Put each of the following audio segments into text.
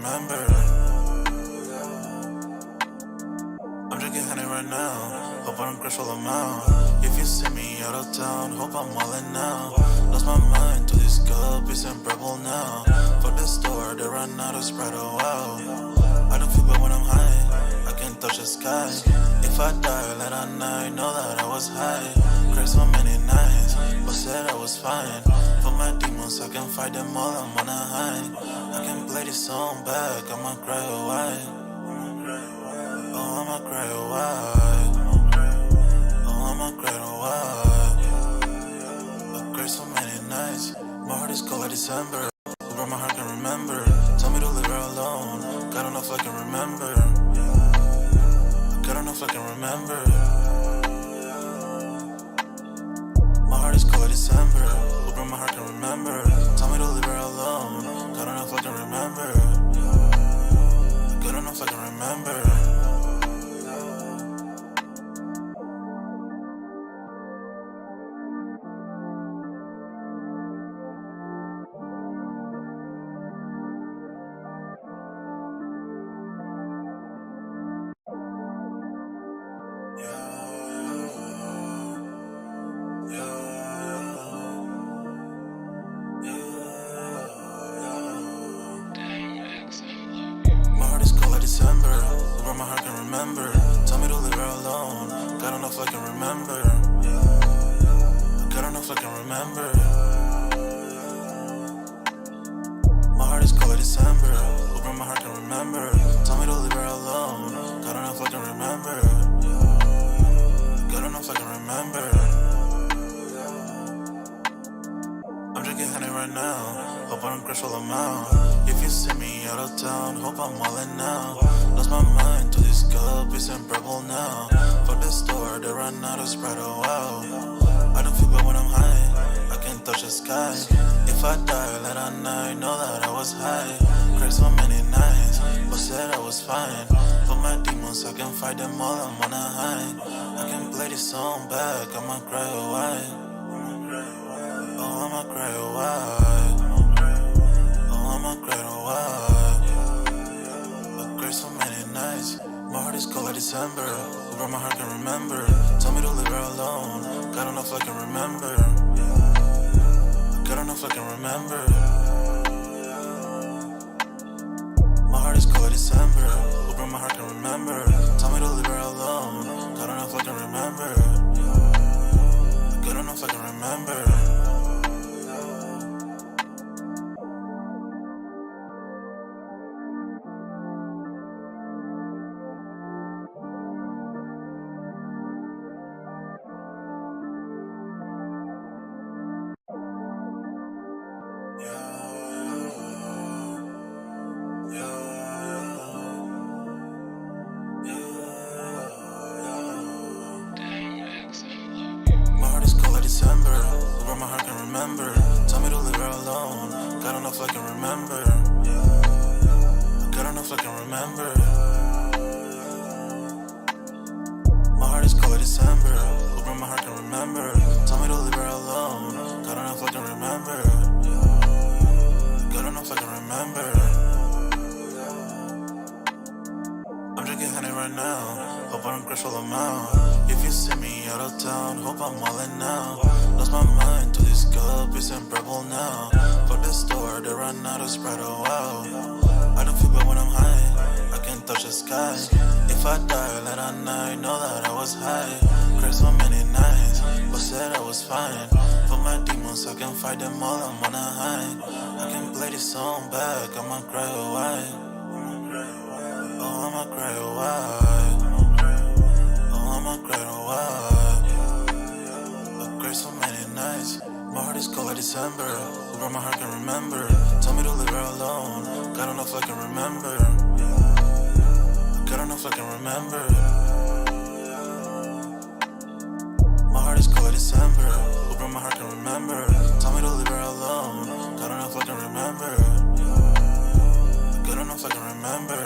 remember. I'm drinking honey right now. Hope I don't crash all amount. If you see me out of town, hope I'm wildin' now. Lost my mind to this cup, it's unbearable now. Fuck the store, they run out of Sprite, oh wow. I don't feel bad when I'm high, I can't touch the sky. If I die late at night, know that I was high. Cried so many nights, but said I was fine. For my demons, I can fight them all, I'm on a high. I can play this song back, I'ma cry a while. Oh, I'ma cry a while. Oh, I'ma cry a while. I cried so many nights, my heart is cold like December. Where my heart can remember. Tell me to leave her alone. God don't know if I can remember. God don't know if I can remember. My heart is cold like December. Where my heart can remember. Tell me to leave her alone. God don't know if I can remember. God don't know if I can remember. December, where my heart can remember. Tell me to leave her alone. God don't know if I can remember. God don't know if I can remember. My heart is cold like December, where my heart can remember. Tell me to leave her alone. God don't know if I can remember. God don't know if I can remember. I'm drinking honey right now. Hope I don't crash all amount. If you see me out of town, hope I'm wildin' now. Lost my mind to this cup, it's unbearable now. Fuck the store, they run out of Sprite, oh wow. I don't feel bad when I'm high, I can't touch the sky. If I die late at night, know that I was high. Cried so many nights, but said I was fine. For my demons, I can fight them all, I'm on a high. I can play this song back, I'ma cry a while. Oh, I'ma cry a while. Oh, I'ma cry a while. I cried so many nights. My heart is cold like December. Where my heart can remember. Tell me to leave her alone. God don't know if I can remember. God don't know if I can remember. My heart is cold like December. Where my heart can remember. Tell me to leave her alone. God don't know if I can remember. God don't know if I can remember. December, where my heart can remember. Tell me to leave her alone. God don't know if I can remember. God don't know if I can remember. My heart is cold like December, where my heart can remember. Tell me to leave her alone. God don't know if I can remember. God don't know if I can remember. I'm drinking honey right now. Hope I don't crash all amount. If you see me out of town, hope I'm wildin' now. Lost my mind to this cup, it's unbearable now. Fuck the store, they run out of Sprite, oh wow. I don't feel bad when I'm high, I can't touch the sky. If I die late at night, know that I was high. Cried so many nights, but said I was fine. For my demons, I can fight them all, I'm on a high. I can play this song back, I'ma cry a while. Oh, I'ma cry a while. Oh, I'ma cry a while. I cried so many nights. My heart is cold like December. Where my heart can remember. Tell me to leave her alone. God don't know if I can remember. God don't know if I can remember. My heart is cold like December. Where my heart can remember. Tell me to leave her alone. God don't know if I can remember. God don't know if I can remember.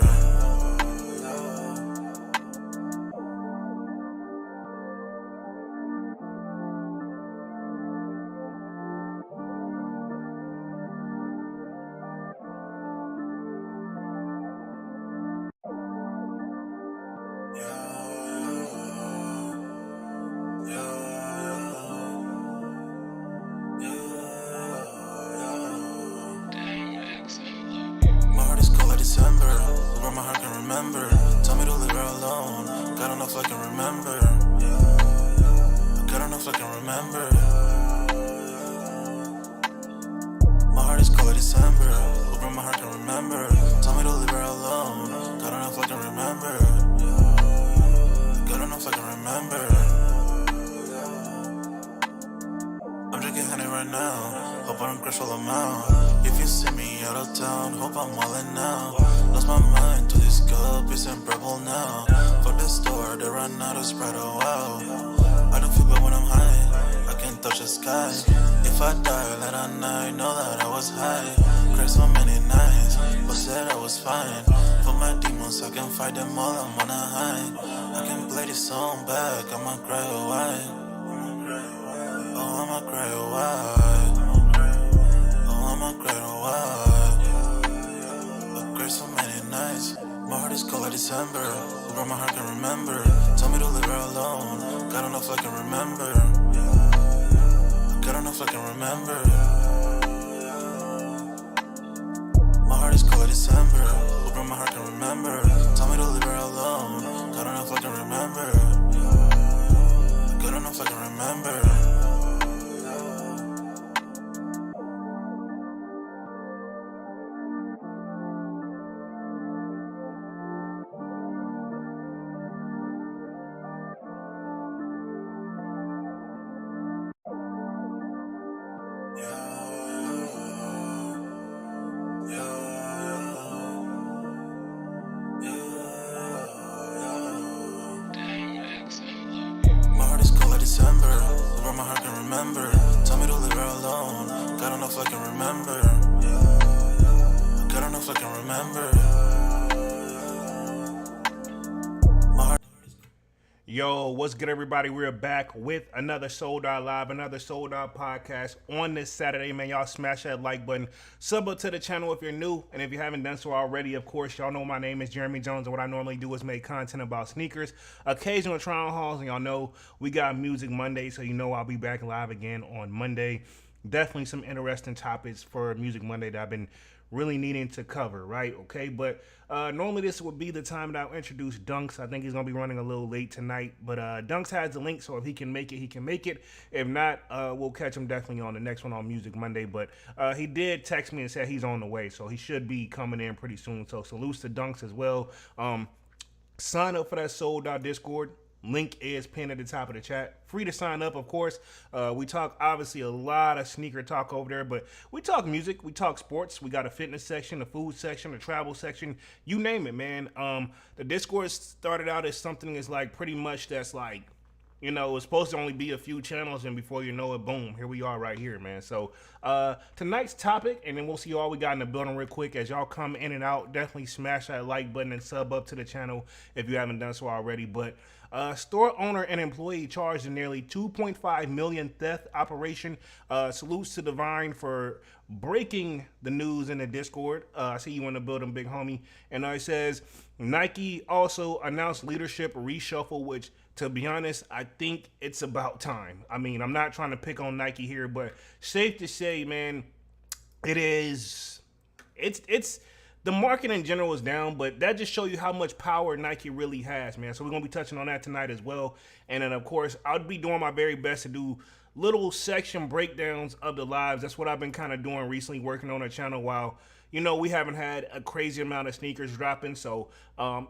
where my heart can remember. Tell me to leave her alone. God don't know if I can remember. God don't know if I can remember. My heart is cold like December. Where my heart can remember. Tell me to leave her alone. God don't know if I can remember. God don't know if I can remember. I'm drinking honey right now. Hope I don't crush all amount. If you see me out of town, hope I'm wildin' now. Lost my mind to this cup, it's unbearable now. Fuck the store, they run out of Sprite, oh wow. I don't feel bad when I'm high, I can't touch the sky. If I die late at night, know that I was high. Cried so many nights, but said I was fine. For my demons, I can fight them all, I'm on a high. I can play this song back, I'ma cry or why. Oh, I'ma cry or why. Oh, I'ma cry or why. I cried so many nights. My heart is cold like December. Where my heart can remember. Tell me to leave her alone. God don't know if I can remember. God don't know if I can remember. My heart is cold like December. Where my heart can remember. Tell me to leave her alone. God don't know if I can remember. God don't know if I can remember. My heart is cold like December. Where my heart can remember. Tell me to leave her alone. God don't know if I can remember. God don't know if I can remember. My heart. Yo, what's good, everybody? We're back with another Sold Out Live, another Sold Out podcast on this Saturday, man. Y'all smash that like button. Sub up to the channel if you're new, and if you haven't done so already, of course, y'all know my name is Jeremy Jones, and what I normally do is make content about sneakers, occasional trial hauls, and y'all know we got Music Monday, so you know I'll be back live again on Monday. Definitely some interesting topics for Music Monday that I've been really needing to cover, right? Okay, but normally this would be the time that I'll introduce Dunks. I think he's gonna be running a little late tonight, but Dunks has the link, so if he can make it, he can make it. If not, we'll catch him definitely on the next one on Music Monday. But he did text me and said he's on the way, so he should be coming in pretty soon. So salutes to Dunks as well. Sign up for that Sold Out Discord. Link is pinned at the top of the chat. Free to sign up, of course. We talk, obviously, a lot of sneaker talk over there, but we talk music, we talk sports. We got a fitness section, a food section, a travel section, you name it, man. The Discord started out as something that's like pretty much that's like, you know, it's supposed to only be a few channels, and before you know it, boom, here we are right here, man. So tonight's topic, and then we'll see all we got in the building real quick. As y'all come in and out, definitely smash that like button and sub up to the channel if you haven't done so already. But store owner and employee charged in nearly 2.5 million theft operation. Salutes to Divine for breaking the news in the Discord. I see you in the building, big homie. And it says Nike also announced leadership reshuffle, which, to be honest, I think it's about time. I mean, I'm not trying to pick on Nike here, but safe to say, man, it's the market in general is down, but that just shows you how much power Nike really has, man. So we're gonna be touching on that tonight as well. And then of course, I'll be doing my very best to do little section breakdowns of the lives. That's what I've been kind of doing recently, working on the channel while, you know, we haven't had a crazy amount of sneakers dropping. So,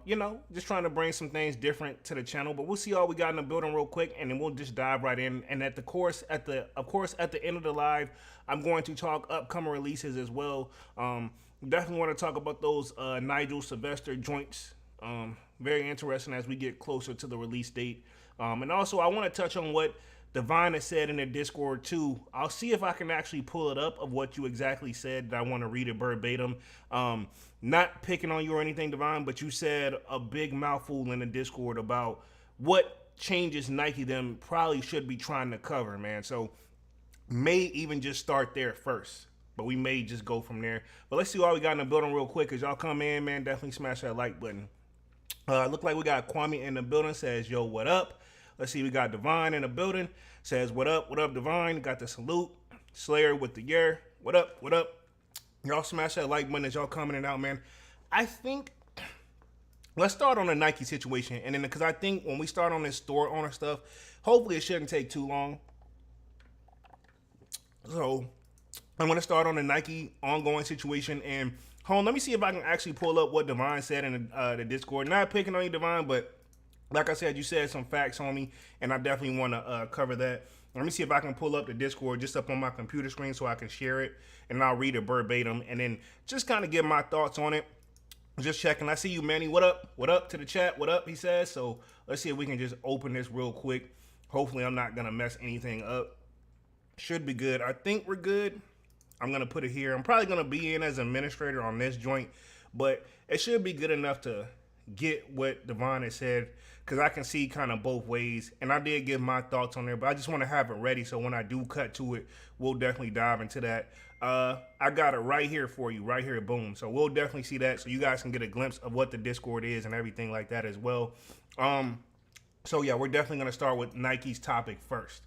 you know, just trying to bring some things different to the channel. But we'll see all we got in the building real quick, and then we'll just dive right in. And at the end of the live, I'm going to talk upcoming releases as well. Definitely want to talk about those Nigel Sylvester joints. Very interesting as we get closer to the release date. And also, I want to touch on what Divine has said in the Discord too. I'll see if I can actually pull it up of what you exactly said. That I want to read it verbatim. Not picking on you or anything, Divine, but you said a big mouthful in the Discord about what changes Nike them probably should be trying to cover, man. So may even just start there first. But we may just go from there. But let's see what we got in the building real quick. As y'all come in, man, definitely smash that like button. Look like we got Kwame in the building. Says, yo, what up? Let's see, we got Divine in the building. Says, what up, Divine? Got the salute. Slayer with the year. What up, what up? Y'all smash that like button as y'all coming in and out, man. I think let's start on the Nike situation, and then because I think when we start on this store owner stuff, hopefully it shouldn't take too long. So I'm gonna start on the Nike ongoing situation, and hold on, let me see if I can actually pull up what Divine said in the Discord. Not picking on you, Divine, but like I said, you said some facts on me, and I definitely want to cover that. Let me see if I can pull up the Discord just up on my computer screen so I can share it, and I'll read it verbatim, and then just kind of give my thoughts on it. Just checking. I see you, Manny. What up? What up to the chat? What up? He says. So let's see if we can just open this real quick. Hopefully, I'm not gonna mess anything up. Should be good. I think we're good. I'm gonna put it here. I'm probably gonna be in as administrator on this joint, but it should be good enough to get what Devon has said, because I can see kind of both ways, and I did give my thoughts on there, but I just want to have it ready so when I do cut to it, we'll definitely dive into that. I got it right here for you, right here, boom. So we'll definitely see that, so you guys can get a glimpse of what the Discord is and everything like that as well. So yeah, we're definitely gonna start with Nike's topic first.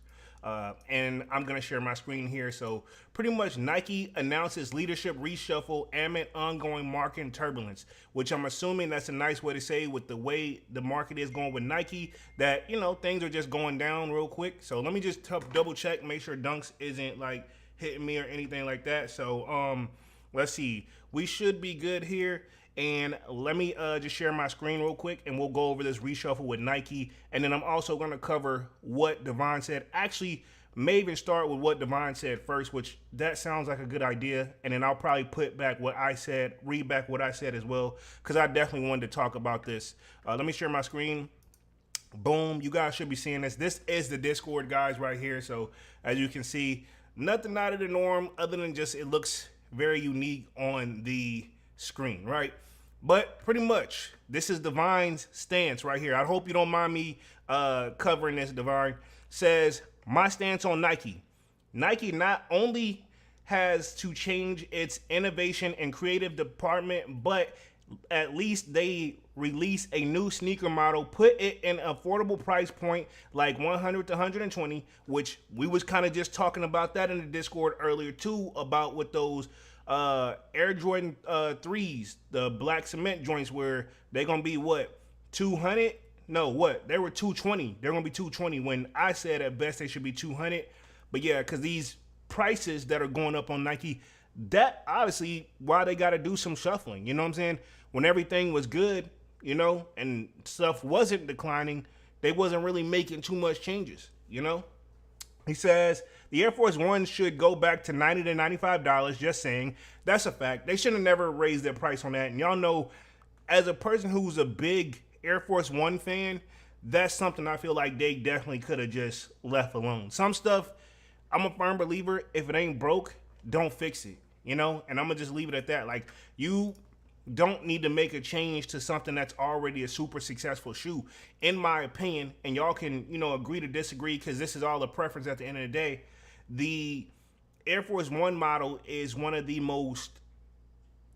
And I'm going to share my screen here. So pretty much Nike announces leadership reshuffle amid ongoing market turbulence, which I'm assuming that's a nice way to say with the way the market is going with Nike that, you know, things are just going down real quick. So let me just double check, make sure Dunks isn't like hitting me or anything like that. So let's see. We should be good here. And let me just share my screen real quick, and we'll go over this reshuffle with Nike. And then I'm also going to cover what Devon said. Actually, may even start with what Devon said first, which that sounds like a good idea. And then I'll probably put back what I said, read back what I said as well, because I definitely wanted to talk about this. Let me share my screen. Boom. You guys should be seeing this. This is the Discord, guys, right here. So as you can see, nothing out of the norm other than just it looks very unique on the screen, right? But pretty much, this is Divine's stance right here. I hope you don't mind me covering this. Divine says, my stance on Nike. Nike not only has to change its innovation and creative department, but at least they release a new sneaker model, put it in an affordable price point like 100 to 120, which we was kind of just talking about that in the Discord earlier too, about with those Air Jordan 3s, the black cement joints, where they gonna be what, 200? No, what, they were 220. They're gonna be 220 when I said at best they should be 200. But yeah, because these prices that are going up on Nike, that obviously why they got to do some shuffling. You know what I'm saying? When everything was good, you know, and stuff wasn't declining, they wasn't really making too much changes, you know? He says the Air Force One should go back to $90 to $95. Just saying, that's a fact. They should have never raised their price on that. And y'all know, as a person who's a big Air Force One fan, that's something I feel like they definitely could have just left alone. Some stuff, I'm a firm believer, if it ain't broke, don't fix it, you know? And I'm gonna just leave it at that. Like, you don't need to make a change to something that's already a super successful shoe, in my opinion. And y'all can, you know, agree to disagree, because this is all a preference at the end of the day. The Air Force One model is one of the most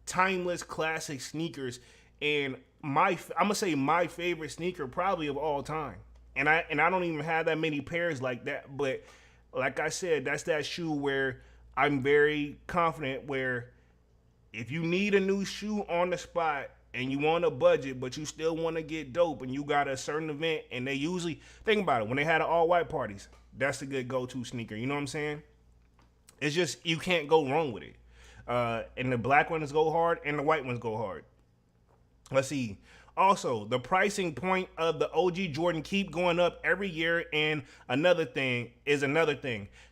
timeless classic sneakers, and I'm gonna say my favorite sneaker probably of all time. And I don't even have that many pairs like that, but like I said, that's that shoe where I'm very confident where if you need a new shoe on the spot and you want a budget, but you still want to get dope and you got a certain event, and they usually, think about it, when they had all white parties, that's a good go-to sneaker. You know what I'm saying? It's just, you can't go wrong with it. And the black ones go hard and the white ones go hard. Let's see. Also, the pricing point of the OG Jordan keep going up every year, and another thing.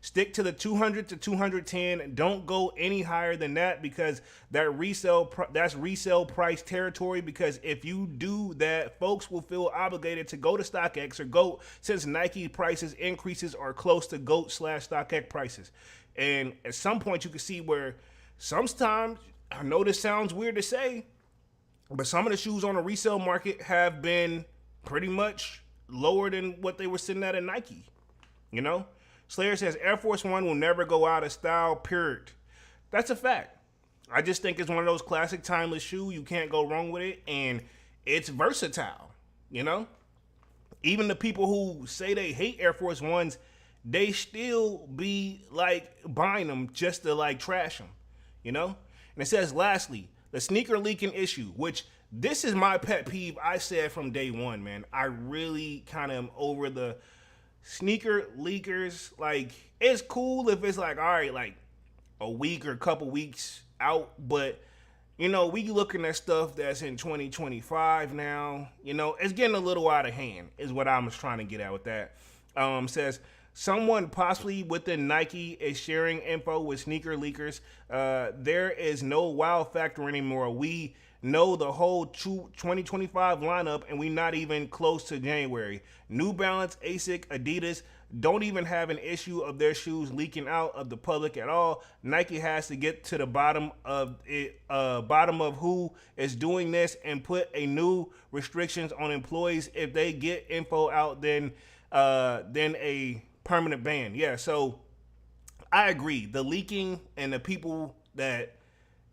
Stick to the 200 to 210. Don't go any higher than that, because that's resale price territory. Because if you do that, folks will feel obligated to go to StockX or GOAT, since Nike prices increases are close to GOAT/StockX prices. And at some point, you can see where sometimes, I know this sounds weird to say, but some of the shoes on the resale market have been pretty much lower than what they were sitting at Nike. You know? Slayer says Air Force One will never go out of style, period. That's a fact. I just think it's one of those classic timeless shoes. You can't go wrong with it. And it's versatile. You know? Even the people who say they hate Air Force Ones, they still be like buying them just to like trash them. You know? And it says, lastly, the sneaker leaking issue, which this is my pet peeve. I said from day one, man. I really kind of am over the sneaker leakers. Like, it's cool if it's like, all right, like a week or a couple weeks out, but we looking at stuff that's in 2025 now. It's getting a little out of hand, is what I was trying to get at with that. Says someone possibly within Nike is sharing info with sneaker leakers. There is no wow factor anymore. We know the whole 2025 lineup, and we're not even close to January. New Balance, ASIC, Adidas don't even have an issue of their shoes leaking out of the public at all. Nike has to get to the bottom of it, bottom of who is doing this, and put a new restrictions on employees. If they get info out, then a permanent ban. Yeah, so I agree. The leaking and the people that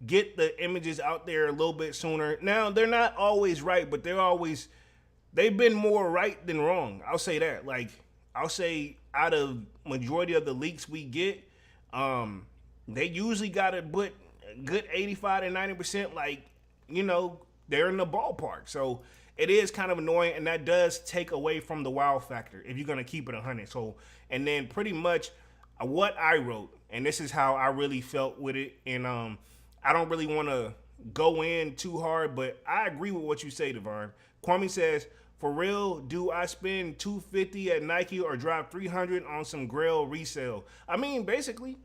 get the images out there a little bit sooner. Now, they're not always right, but they've been more right than wrong. I'll say that. Like, I'll say out of majority of the leaks we get, they usually got to put a good 85 to 90%, like, they're in the ballpark. So it is kind of annoying, and that does take away from the wow factor if you're going to keep it 100. So, and then pretty much what I wrote, and this is how I really felt with it, and I don't really want to go in too hard, but I agree with what you say, Devon. Kwame says, for real, do I spend $250 at Nike or drop $300 on some Grail resale? I mean, basically,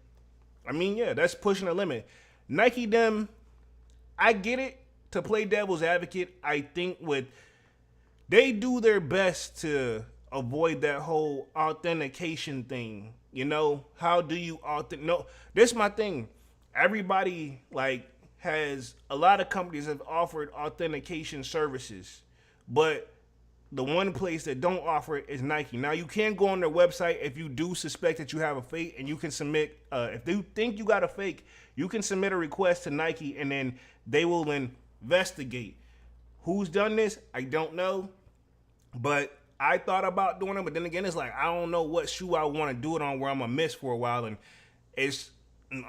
yeah, that's pushing the limit. Nike, them, I get it. To play devil's advocate, I think they do their best to avoid that whole authentication thing. How do you no, this is my thing. Everybody has a lot of companies have offered authentication services, but the one place that don't offer it is Nike. Now, you can go on their website if you do suspect that you have a fake, and you can submit, if you think you got a fake, you can submit a request to Nike, and then they will investigate. Who's done this? I don't know, but I thought about doing it, but then again, it's like, I don't know what shoe I want to do it on where I'm going to miss for a while, and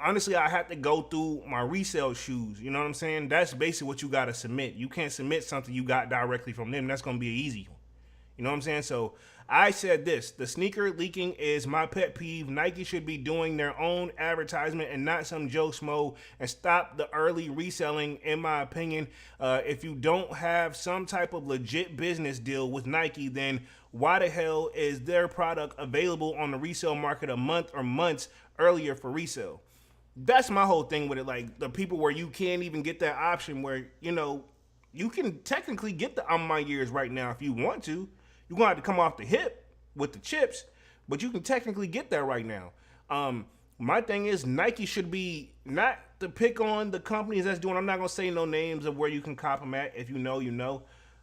honestly, I have to go through my resale shoes. You know what I'm saying? That's basically what you got to submit. You can't submit something you got directly from them. That's going to be an easy one. You know what I'm saying? So I said this. The sneaker leaking is my pet peeve. Nike should be doing their own advertisement and not some Joe Smo, and stop the early reselling, in my opinion. If you don't have some type of legit business deal with Nike, then why the hell is their product available on the resale market a month or months earlier for resale? That's my whole thing with it. Like, the people where you can't even get that option where, you can technically get the on my years right now if you want to. You're going to have to come off the hip with the chips, but you can technically get that right now. My thing is, Nike should be, not to pick on the companies that's doing, I'm not going to say no names of where you can cop them at. If you know, you know.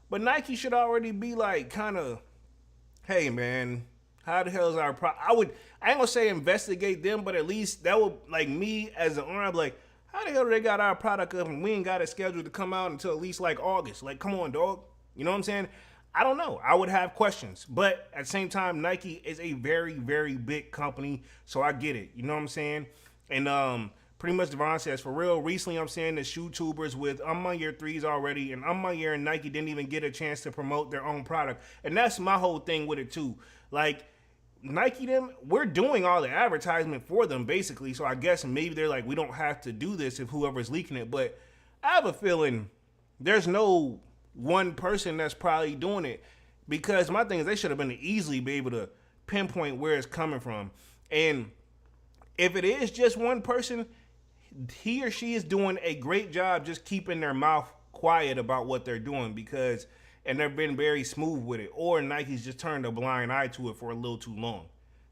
But Nike should already be like, kind of, hey, man, how the hell is our product? I ain't gonna say investigate them, but at least that would, like, me as an owner, I'd be like, how the hell do they got our product up and we ain't got it scheduled to come out until at least like August? Like, come on, dog. You know what I'm saying? I don't know. I would have questions, but at the same time, Nike is a very, very big company, so I get it. You know what I'm saying? And pretty much Devon says, for real, recently I'm seeing the shoe tubers with On My Year 3s already, and On My Year and Nike didn't even get a chance to promote their own product. And that's my whole thing with it too. Like, Nike, them, we're doing all the advertisement for them basically, so I guess maybe they're like, we don't have to do this if whoever's leaking it, but I have a feeling there's no one person that's probably doing it, because my thing is, they should have been easily be able to pinpoint where it's coming from. And if it is just one person, he or she is doing a great job just keeping their mouth quiet about what they're doing, because, and they've been very smooth with it, or Nike's just turned a blind eye to it for a little too long.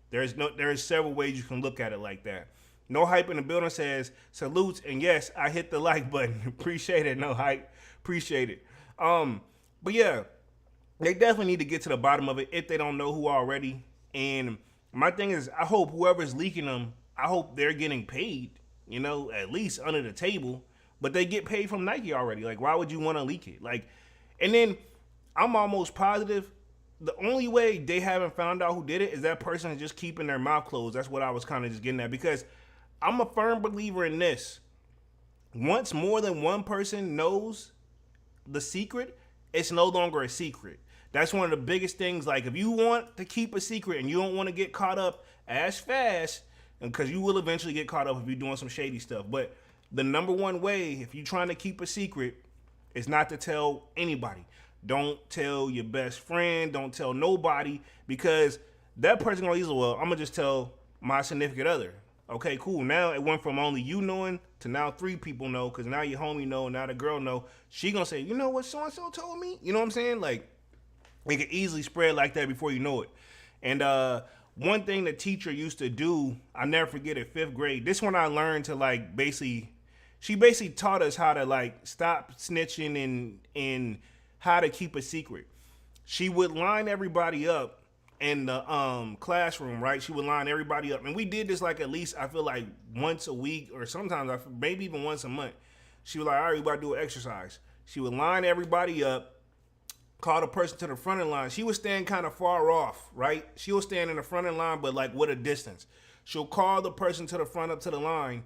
There's several ways you can look at it like that. No Hype in the building says, salutes, and yes, I hit the like button. Appreciate it, No Hype. Appreciate it. But yeah, they definitely need to get to the bottom of it if they don't know who already. And my thing is, I hope whoever's leaking them, I hope they're getting paid, at least under the table, but they get paid from Nike already. Like, why would you want to leak it? Like, and then I'm almost positive the only way they haven't found out who did it is that person is just keeping their mouth closed. That's what I was kind of just getting at, because I'm a firm believer in this. Once more than one person knows the secret, it's no longer a secret. That's one of the biggest things. Like, if you want to keep a secret and you don't want to get caught up as fast, because you will eventually get caught up if you're doing some shady stuff. But the number one way, if you're trying to keep a secret, is not to tell anybody. Don't tell your best friend. Don't tell nobody, because that person gonna easily, well, I'm gonna just tell my significant other. Okay, cool. Now it went from only you knowing to now 3 people know, because now your homie know, now the girl know. She gonna say, you know what so and so told me? You know what I'm saying? Like, it could easily spread like that before you know it. And one thing the teacher used to do, I never forget it, 5th grade. This one I learned to like she basically taught us how to like stop snitching and how to keep a secret. She would line everybody up in the classroom, right? She would line everybody up. And we did this like at least, I feel like once a week, or sometimes maybe even once a month. She was like, all right, we about to do an exercise. She would line everybody up, call the person to the front of the line. She was standing kind of far off, right? She was standing in the front of the line, but like with a distance. She'll call the person to the front up to the line,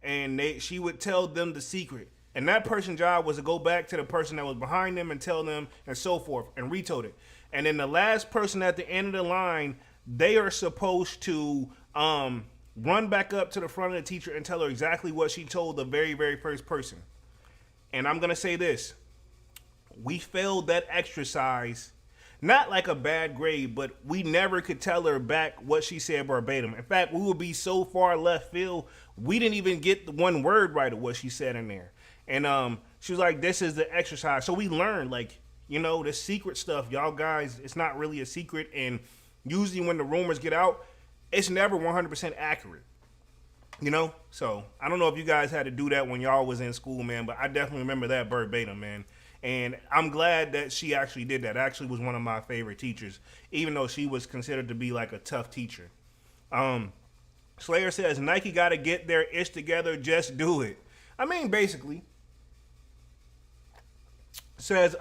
and she would tell them the secret. And that person's job was to go back to the person that was behind them and tell them, and so forth, and retold it. And then the last person at the end of the line, they are supposed to run back up to the front of the teacher and tell her exactly what she told the very, very first person. And I'm going to say this. We failed that exercise, not like a bad grade, but we never could tell her back what she said verbatim. In fact, we would be so far left field, we didn't even get the one word right of what she said in there. And she was like, this is the exercise. So we learned, like, you know, the secret stuff, y'all guys, it's not really a secret. And usually when the rumors get out, it's never 100% accurate. You know? So I don't know if you guys had to do that when y'all was in school, man, but I definitely remember that verbatim, man. And I'm glad that she actually did that. Actually was one of my favorite teachers, even though she was considered to be like a tough teacher. Slayer says, Nike got to get their ish together. Just do it. I mean, basically. Says,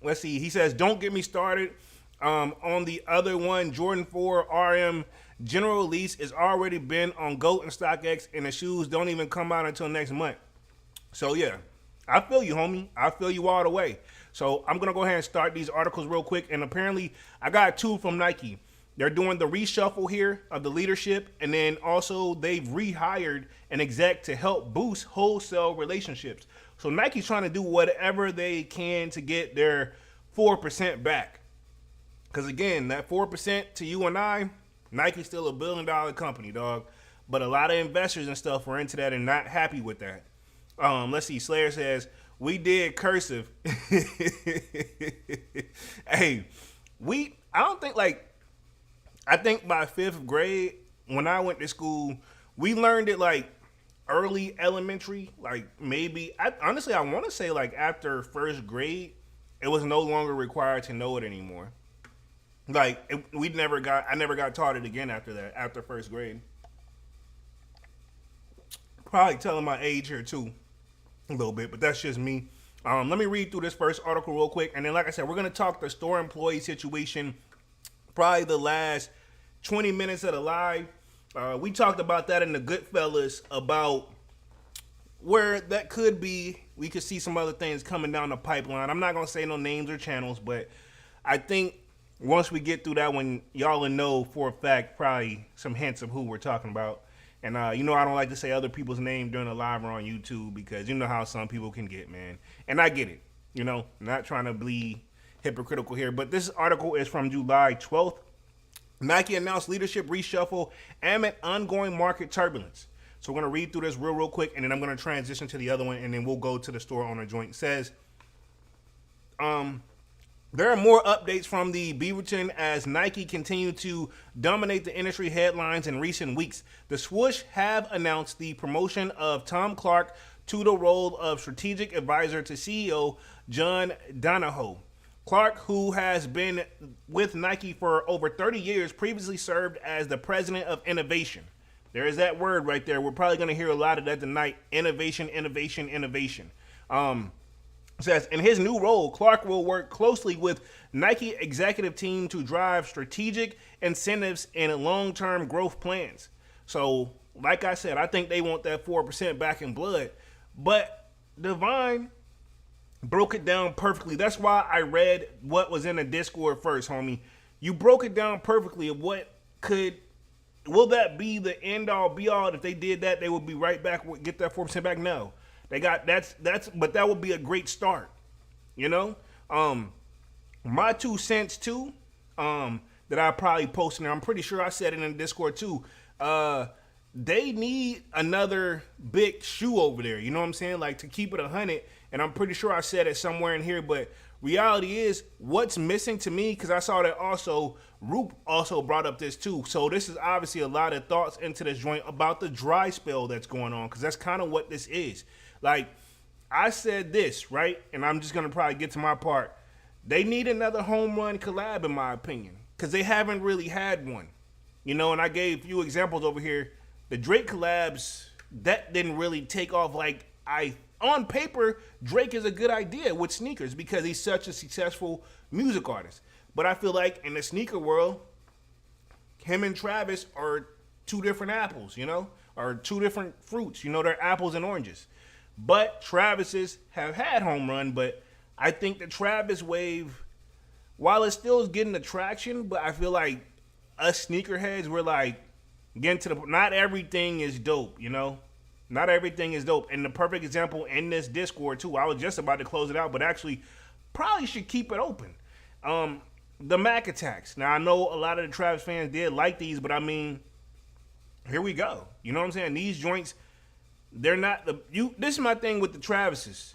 let's see. He says, don't get me started on the other one. Jordan 4 RM general release is already been on GOAT and StockX, and the shoes don't even come out until next month. So, yeah. I feel you, homie. I feel you all the way. So I'm going to go ahead and start these articles real quick. And apparently, I got 2 from Nike. They're doing the reshuffle here of the leadership. And then also, they've rehired an exec to help boost wholesale relationships. So Nike's trying to do whatever they can to get their 4% back. Because again, that 4% to you and I, Nike's still a $1 billion company, dog. But a lot of investors and stuff were into that and not happy with that. Let's see. Slayer says, we did cursive. Hey, I think by 5th grade, when I went to school, we learned it like early elementary, like maybe, honestly, I want to say like after 1st grade, it was no longer required to know it anymore. Like, I never got taught it again after that, after 1st grade. Probably telling my age here too. A little bit, but that's just me. Let me read through this first article real quick, and then like I said, we're going to talk the store employee situation, probably the last 20 minutes of the live. We talked about that in the Goodfellas, about where that could be. We could see some other things coming down the pipeline. I'm not going to say no names or channels, but I think once we get through that one, y'all will know for a fact probably some hints of who we're talking about. And, you know, I don't like to say other people's name during the live or on YouTube, because you know how some people can get, man. And I get it, you know, not trying to be hypocritical here. But this article is from July 12th. Nike announced leadership reshuffle amid ongoing market turbulence. So we're going to read through this real quick, and then I'm going to transition to the other one, and then we'll go to the store owner joint. It says, there are more updates from the Beaverton as Nike continue to dominate the industry headlines in recent weeks. The swoosh have announced the promotion of Tom Clark to the role of strategic advisor to CEO John Donahoe. Clark, who has been with Nike for over 30 years, previously served as the president of innovation. There is that word right there. We're probably going to hear a lot of that tonight. Innovation, innovation, innovation. Says, in his new role, Clark will work closely with Nike executive team to drive strategic incentives and long-term growth plans. So like I said, I think they want that 4% back in blood. But Divine broke it down perfectly. That's why I read what was in the Discord first, homie. You broke it down perfectly of what could. Will that be the end all be all? If they did that, they would be right back, get that 4% back. No, they got but that would be a great start. You know, my 2 cents too. That I probably posted. I'm pretty sure I said it in the Discord too. They need another big shoe over there. You know what I'm saying? Like, to keep it 100. And I'm pretty sure I said it somewhere in here. But reality is, what's missing to me, because I saw that also, Roop also brought up this too. So this is obviously a lot of thoughts into this joint about the dry spell that's going on, because that's kind of what this is. Like, I said this, right? And I'm just going to probably get to my part. They need another home run collab, in my opinion, because they haven't really had one. You know, and I gave a few examples over here. The Drake collabs, that didn't really take off. Like, on paper, Drake is a good idea with sneakers because he's such a successful music artist. But I feel like in the sneaker world, him and Travis are two different apples, you know, or two different fruits. You know, they're apples and oranges. But Travis's have had home run, but I think the Travis wave, while it still is getting the traction, but I feel like us sneakerheads, we're like, getting to the, not everything is dope, you know? Not everything is dope. And the perfect example in this Discord too, I was just about to close it out, but actually probably should keep it open. The Mac attacks. Now I know a lot of the Travis fans did like these, but I mean, here we go. You know what I'm saying? These joints, they're not this is my thing with the Travises.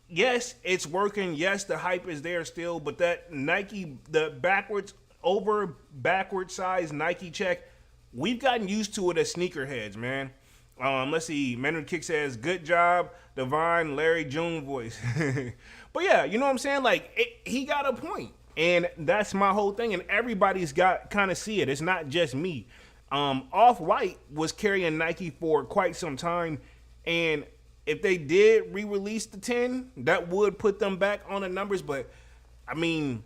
Yes, it's working. Yes, the hype is there still, but that Nike, the backward size Nike check, we've gotten used to it as sneakerheads, man. Let's see. Manuel Kick says, good job, Divine Larry June voice. But yeah, you know what I'm saying? Like, he got a point. And that's my whole thing. And everybody's got kind of see it. It's not just me. Off-White was carrying Nike for quite some time. And if they did re-release the 10, that would put them back on the numbers. But, I mean,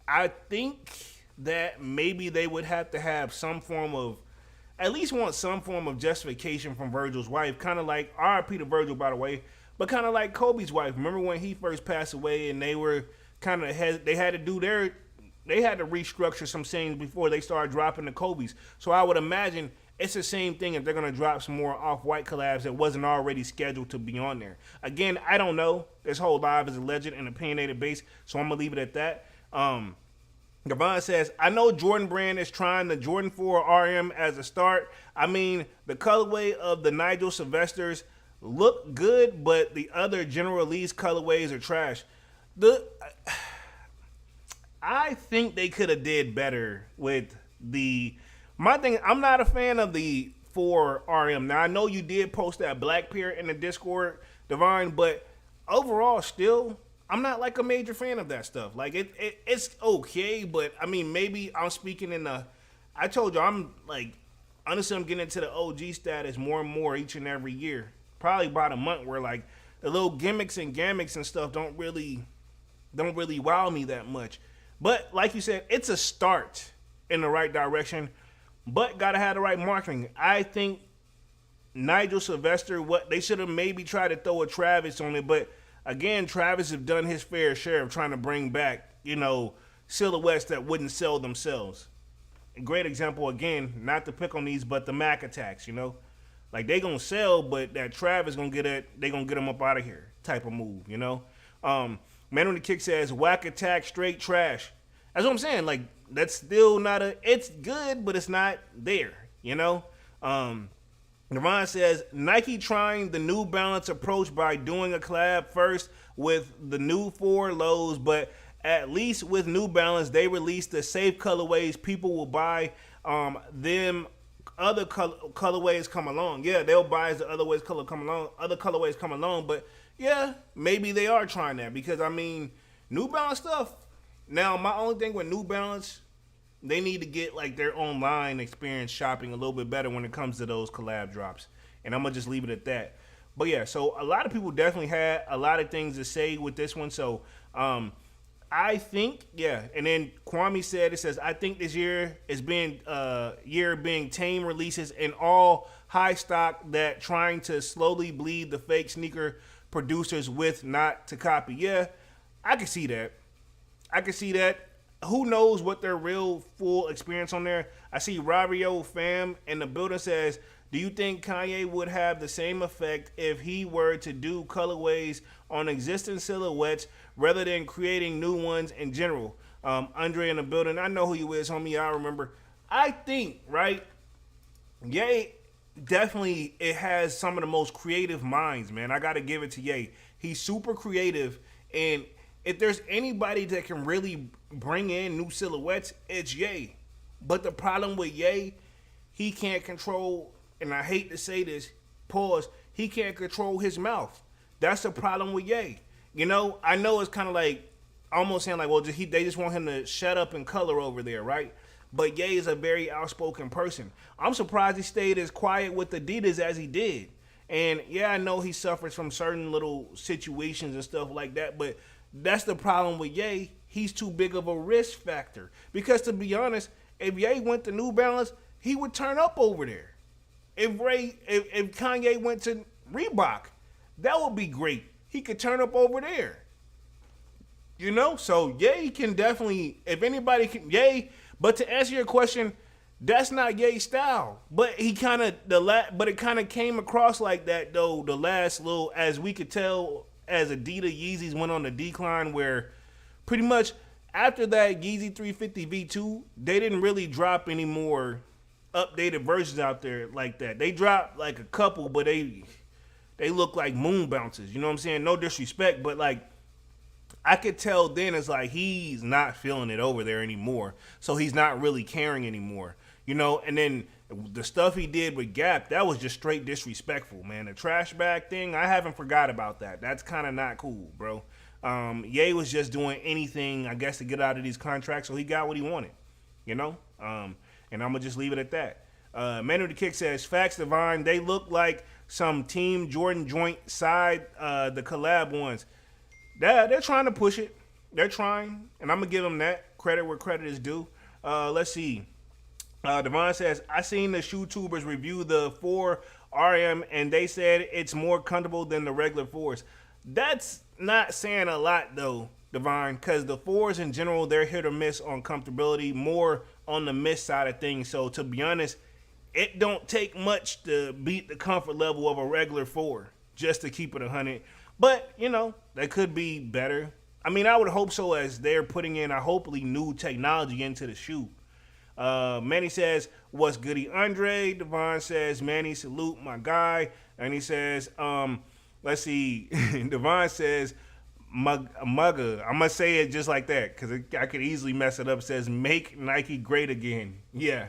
I think that maybe they would have to have some form of, at least want some form of justification from Virgil's wife, kind of like, RIP to Virgil, by the way, but kind of like Kobe's wife. Remember when he first passed away and they were kind of, they had to restructure some things before they started dropping the Kobe's. So I would imagine it's the same thing if they're going to drop some more Off-White collabs that wasn't already scheduled to be on there. Again, I don't know. This whole live is a legend and opinionated base, so I'm going to leave it at that. Gavon says, I know Jordan Brand is trying the Jordan 4 RM as a start. I mean, the colorway of the Nigel Sylvesters look good, but the other general release colorways are trash. I think they could have did better with my thing, I'm not a fan of the 4 RM. Now, I know you did post that black pair in the Discord, Divine, but overall, still, I'm not like a major fan of that stuff. Like, it's okay, but I mean, maybe I'm speaking I told you, I'm like, honestly, I'm getting into the OG status more and more each and every year. Probably about a month where like the little gimmicks and gammicks and stuff don't really wow me that much. But like you said, it's a start in the right direction, but gotta have the right marketing. I think Nigel Sylvester, what they should have maybe tried to throw a Travis on it, but again, Travis have done his fair share of trying to bring back, you know, silhouettes that wouldn't sell themselves. A great example, again, not to pick on these, but the Mac attacks, you know. Like, they gonna sell, but that Travis gonna they gonna get them up out of here type of move, you know. Man on the Kick says, whack attack, straight trash. That's what I'm saying. Like, that's still not it's good, but it's not there, you know. Nirvana says, Nike trying the New Balance approach by doing a collab first with the new 4 lows, but at least with New Balance, they release the safe colorways. People will buy them. Other colorways come along. Yeah, they'll buy as the other colorways come along. But yeah, maybe they are trying that because I mean, New Balance stuff. Now, my only thing with New Balance, they need to get like their online experience shopping a little bit better when it comes to those collab drops. And I'm gonna just leave it at that. But yeah, so a lot of people definitely had a lot of things to say with this one. So I I think, yeah. And then Kwame said, it says, I think this year is being being tame releases and all high stock that trying to slowly bleed the fake sneaker producers with not to copy. Yeah, I can see that. I can see that. Who knows what their real full experience on there? I see Rario Fam in the building says, do you think Kanye would have the same effect if he were to do colorways on existing silhouettes rather than creating new ones in general? Andre in the building, I know who you is, homie. I remember. I think, right? Ye definitely it has some of the most creative minds, man. I got to give it to Ye. He's super creative, and if there's anybody that can really bring in new silhouettes, it's Ye. But the problem with Ye, he can't control, and I hate to say this, pause, he can't control his mouth. That's the problem with Ye. You know, I know it's kind of like, almost saying like, well, they just want him to shut up and color over there, right? But Ye is a very outspoken person. I'm surprised he stayed as quiet with Adidas as he did. And yeah, I know he suffers from certain little situations and stuff like that, but that's the problem with Ye. He's too big of a risk factor. Because to be honest, if Ye went to New Balance, he would turn up over there. If Kanye went to Reebok, that would be great. He could turn up over there. You know? So Ye can definitely, if anybody can, Ye. But to answer your question, that's not Ye's style. But he kind of but it kind of came across like that though. The last little, as we could tell, as Adidas Yeezys went on the decline, where pretty much after that Yeezy 350 V2, they didn't really drop any more updated versions out there like that. They dropped like a couple, but they look like moon bounces. You know what I'm saying? No disrespect, but like, I could tell then it's like he's not feeling it over there anymore. So he's not really caring anymore. You know, and then the stuff he did with Gap, that was just straight disrespectful, man. The trash bag thing, I haven't forgot about that. That's kind of not cool, bro. Ye was just doing anything, I guess, to get out of these contracts, so he got what he wanted, you know? And I'm going to just leave it at that. Manu the Kick says, facts divine, they look like some Team Jordan joint side, the collab ones. They're trying to push it. They're trying, and I'm going to give them that credit where credit is due. Let's see. Devon says, I seen the shoe tubers review the 4 RM, and they said it's more comfortable than the regular 4s. That's not saying a lot, though, Devon, because the 4s in general, they're hit or miss on comfortability, more on the miss side of things. So, to be honest, it don't take much to beat the comfort level of a regular 4, just to keep it 100. But, you know, that could be better. I mean, I would hope so, as they're putting in, hopefully, new technology into the shoe. Manny says, what's goody, Andre? Devon says, Manny, salute my guy. And he says, let's see. Devon says, mugga. I'm going to say it just like that because I could easily mess it up. It says, make Nike great again. Yeah.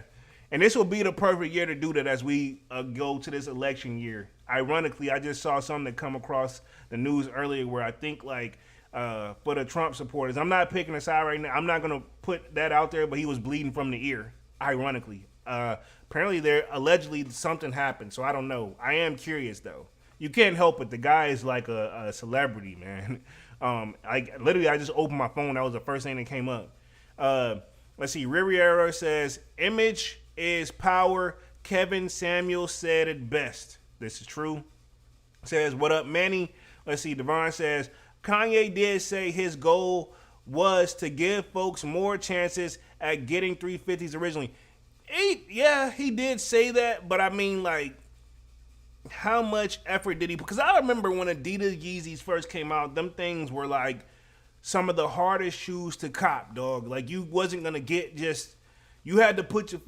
And this will be the perfect year to do that as we go to this election year. Ironically, I just saw something that come across the news earlier where I think like for the Trump supporters, I'm not picking a side right now. I'm not going to put that out there, but he was bleeding from the ear, ironically. Apparently, there allegedly something happened, so I don't know. I am curious, though. You can't help it. The guy is like a celebrity, man. I just opened my phone. That was the first thing that came up. Let's see. Riviera says, image is power. Kevin Samuel said it best. This is true. Says, what up, Manny? Let's see. Devon says, Kanye did say his goal was to give folks more chances at getting 350s originally. He did say that, but I mean, like, how much effort did he put? Because I remember when Adidas Yeezys first came out, them things were like some of the hardest shoes to cop, dog. Like, you wasn't going to get just, you had to put your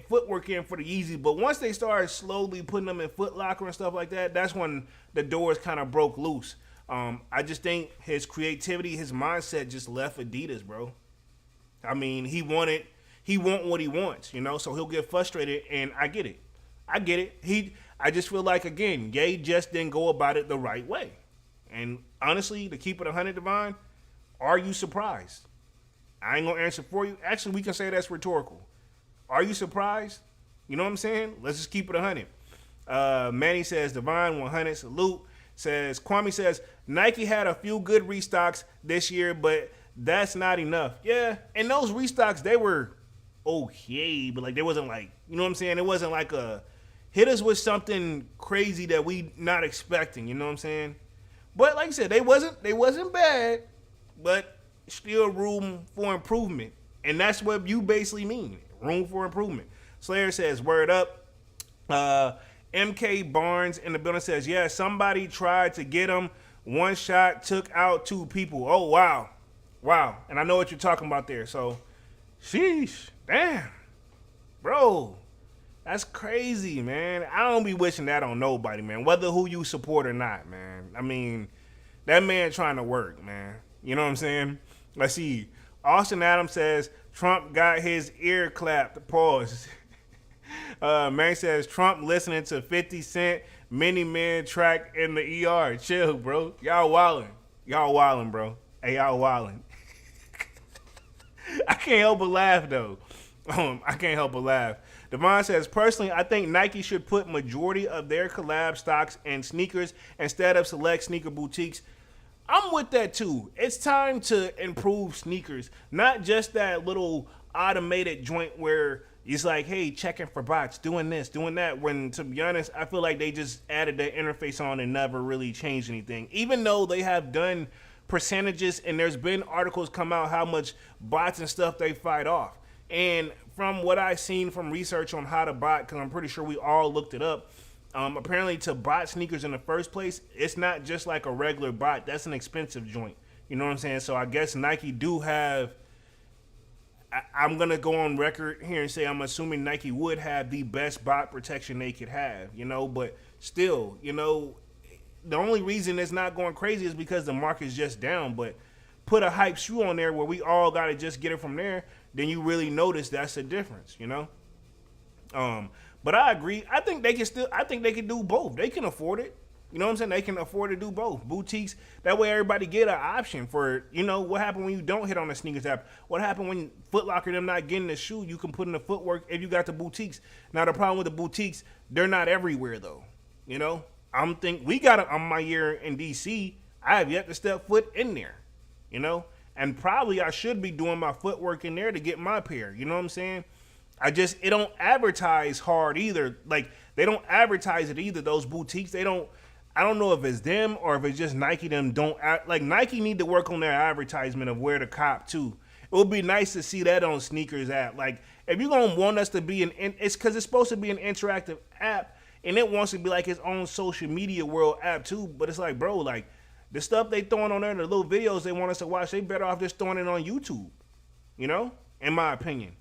footwork in for the Yeezy. But once they started slowly putting them in Foot Locker and stuff like that, that's when the doors kind of broke loose. I just think his creativity, his mindset just left Adidas, bro. I mean, he want what he wants, you know, so he'll get frustrated, and I get it. I just feel like, again, Ye just didn't go about it the right way. And honestly, to keep it 100, Devon, are you surprised? I ain't going to answer for you. Actually, we can say that's rhetorical. Are you surprised? You know what I'm saying? Let's just keep it 100. Manny says, Devon, 100, salute. Kwame says, Nike had a few good restocks this year, but that's not enough. Yeah, and those restocks, they were okay, but like they wasn't like, you know what I'm saying? It wasn't like a hit us with something crazy that we not expecting, you know what I'm saying? But like I said, they wasn't bad, but still room for improvement. And that's what you basically mean. Room for improvement. Slayer says, word up. MK Barnes in the building says, yeah, somebody tried to get him. One shot took out two people. Oh, wow. Wow. And I know what you're talking about there. So, sheesh. Damn. Bro. That's crazy, man. I don't be wishing that on nobody, man. Whether who you support or not, man. I mean, that man trying to work, man. You know what I'm saying? Let's see. Austin Adams says, Trump got his ear clapped. Pause. Man says, Trump listening to 50 Cent Many Men track in the ER. Chill, bro. Y'all wildin'. Y'all wildin', bro. Hey, y'all wildin'. I can't help but laugh, though. I can't help but laugh. Devon says, personally, I think Nike should put majority of their collab stocks in sneakers instead of select sneaker boutiques. I'm with that too. It's time to improve sneakers, not just that little automated joint where it's like, hey, checking for bots, doing this, doing that. When, to be honest, I feel like they just added the interface on and never really changed anything. Even though they have done percentages and there's been articles come out how much bots and stuff they fight off. And from what I've seen from research on how to bot, because I'm pretty sure we all looked it up, apparently to bot sneakers in the first place, it's not just like a regular bot. That's an expensive joint. You know what I'm saying? So I guess Nike do have, I'm going to go on record here and say I'm assuming Nike would have the best bot protection they could have, you know, but still, you know, the only reason it's not going crazy is because the market's just down. But put a hype shoe on there where we all got to just get it from there, then you really notice that's the difference, you know? But I agree. I think they can do both. They can afford it. You know what I'm saying? They can afford to do both. Boutiques, that way everybody get an option for, you know, what happened when you don't hit on the sneakers app? What happened when Foot Locker them not getting the shoe? You can put in the footwork if you got the boutiques. Now, the problem with the boutiques, they're not everywhere, though. You know? We got it on my year in D.C. I have yet to step foot in there, you know? And probably I should be doing my footwork in there to get my pair. You know what I'm saying? It don't advertise hard either. Like, they don't advertise it either, those boutiques. I don't know if it's them or if it's just Nike them like Nike need to work on their advertisement of where to cop too. It would be nice to see that on sneakers app. Like, if you're going to want us to be it's because it's supposed to be an interactive app and it wants to be like its own social media world app too. But it's like, bro, like, the stuff they throwing on there, the little videos they want us to watch, they better off just throwing it on YouTube, you know, in my opinion.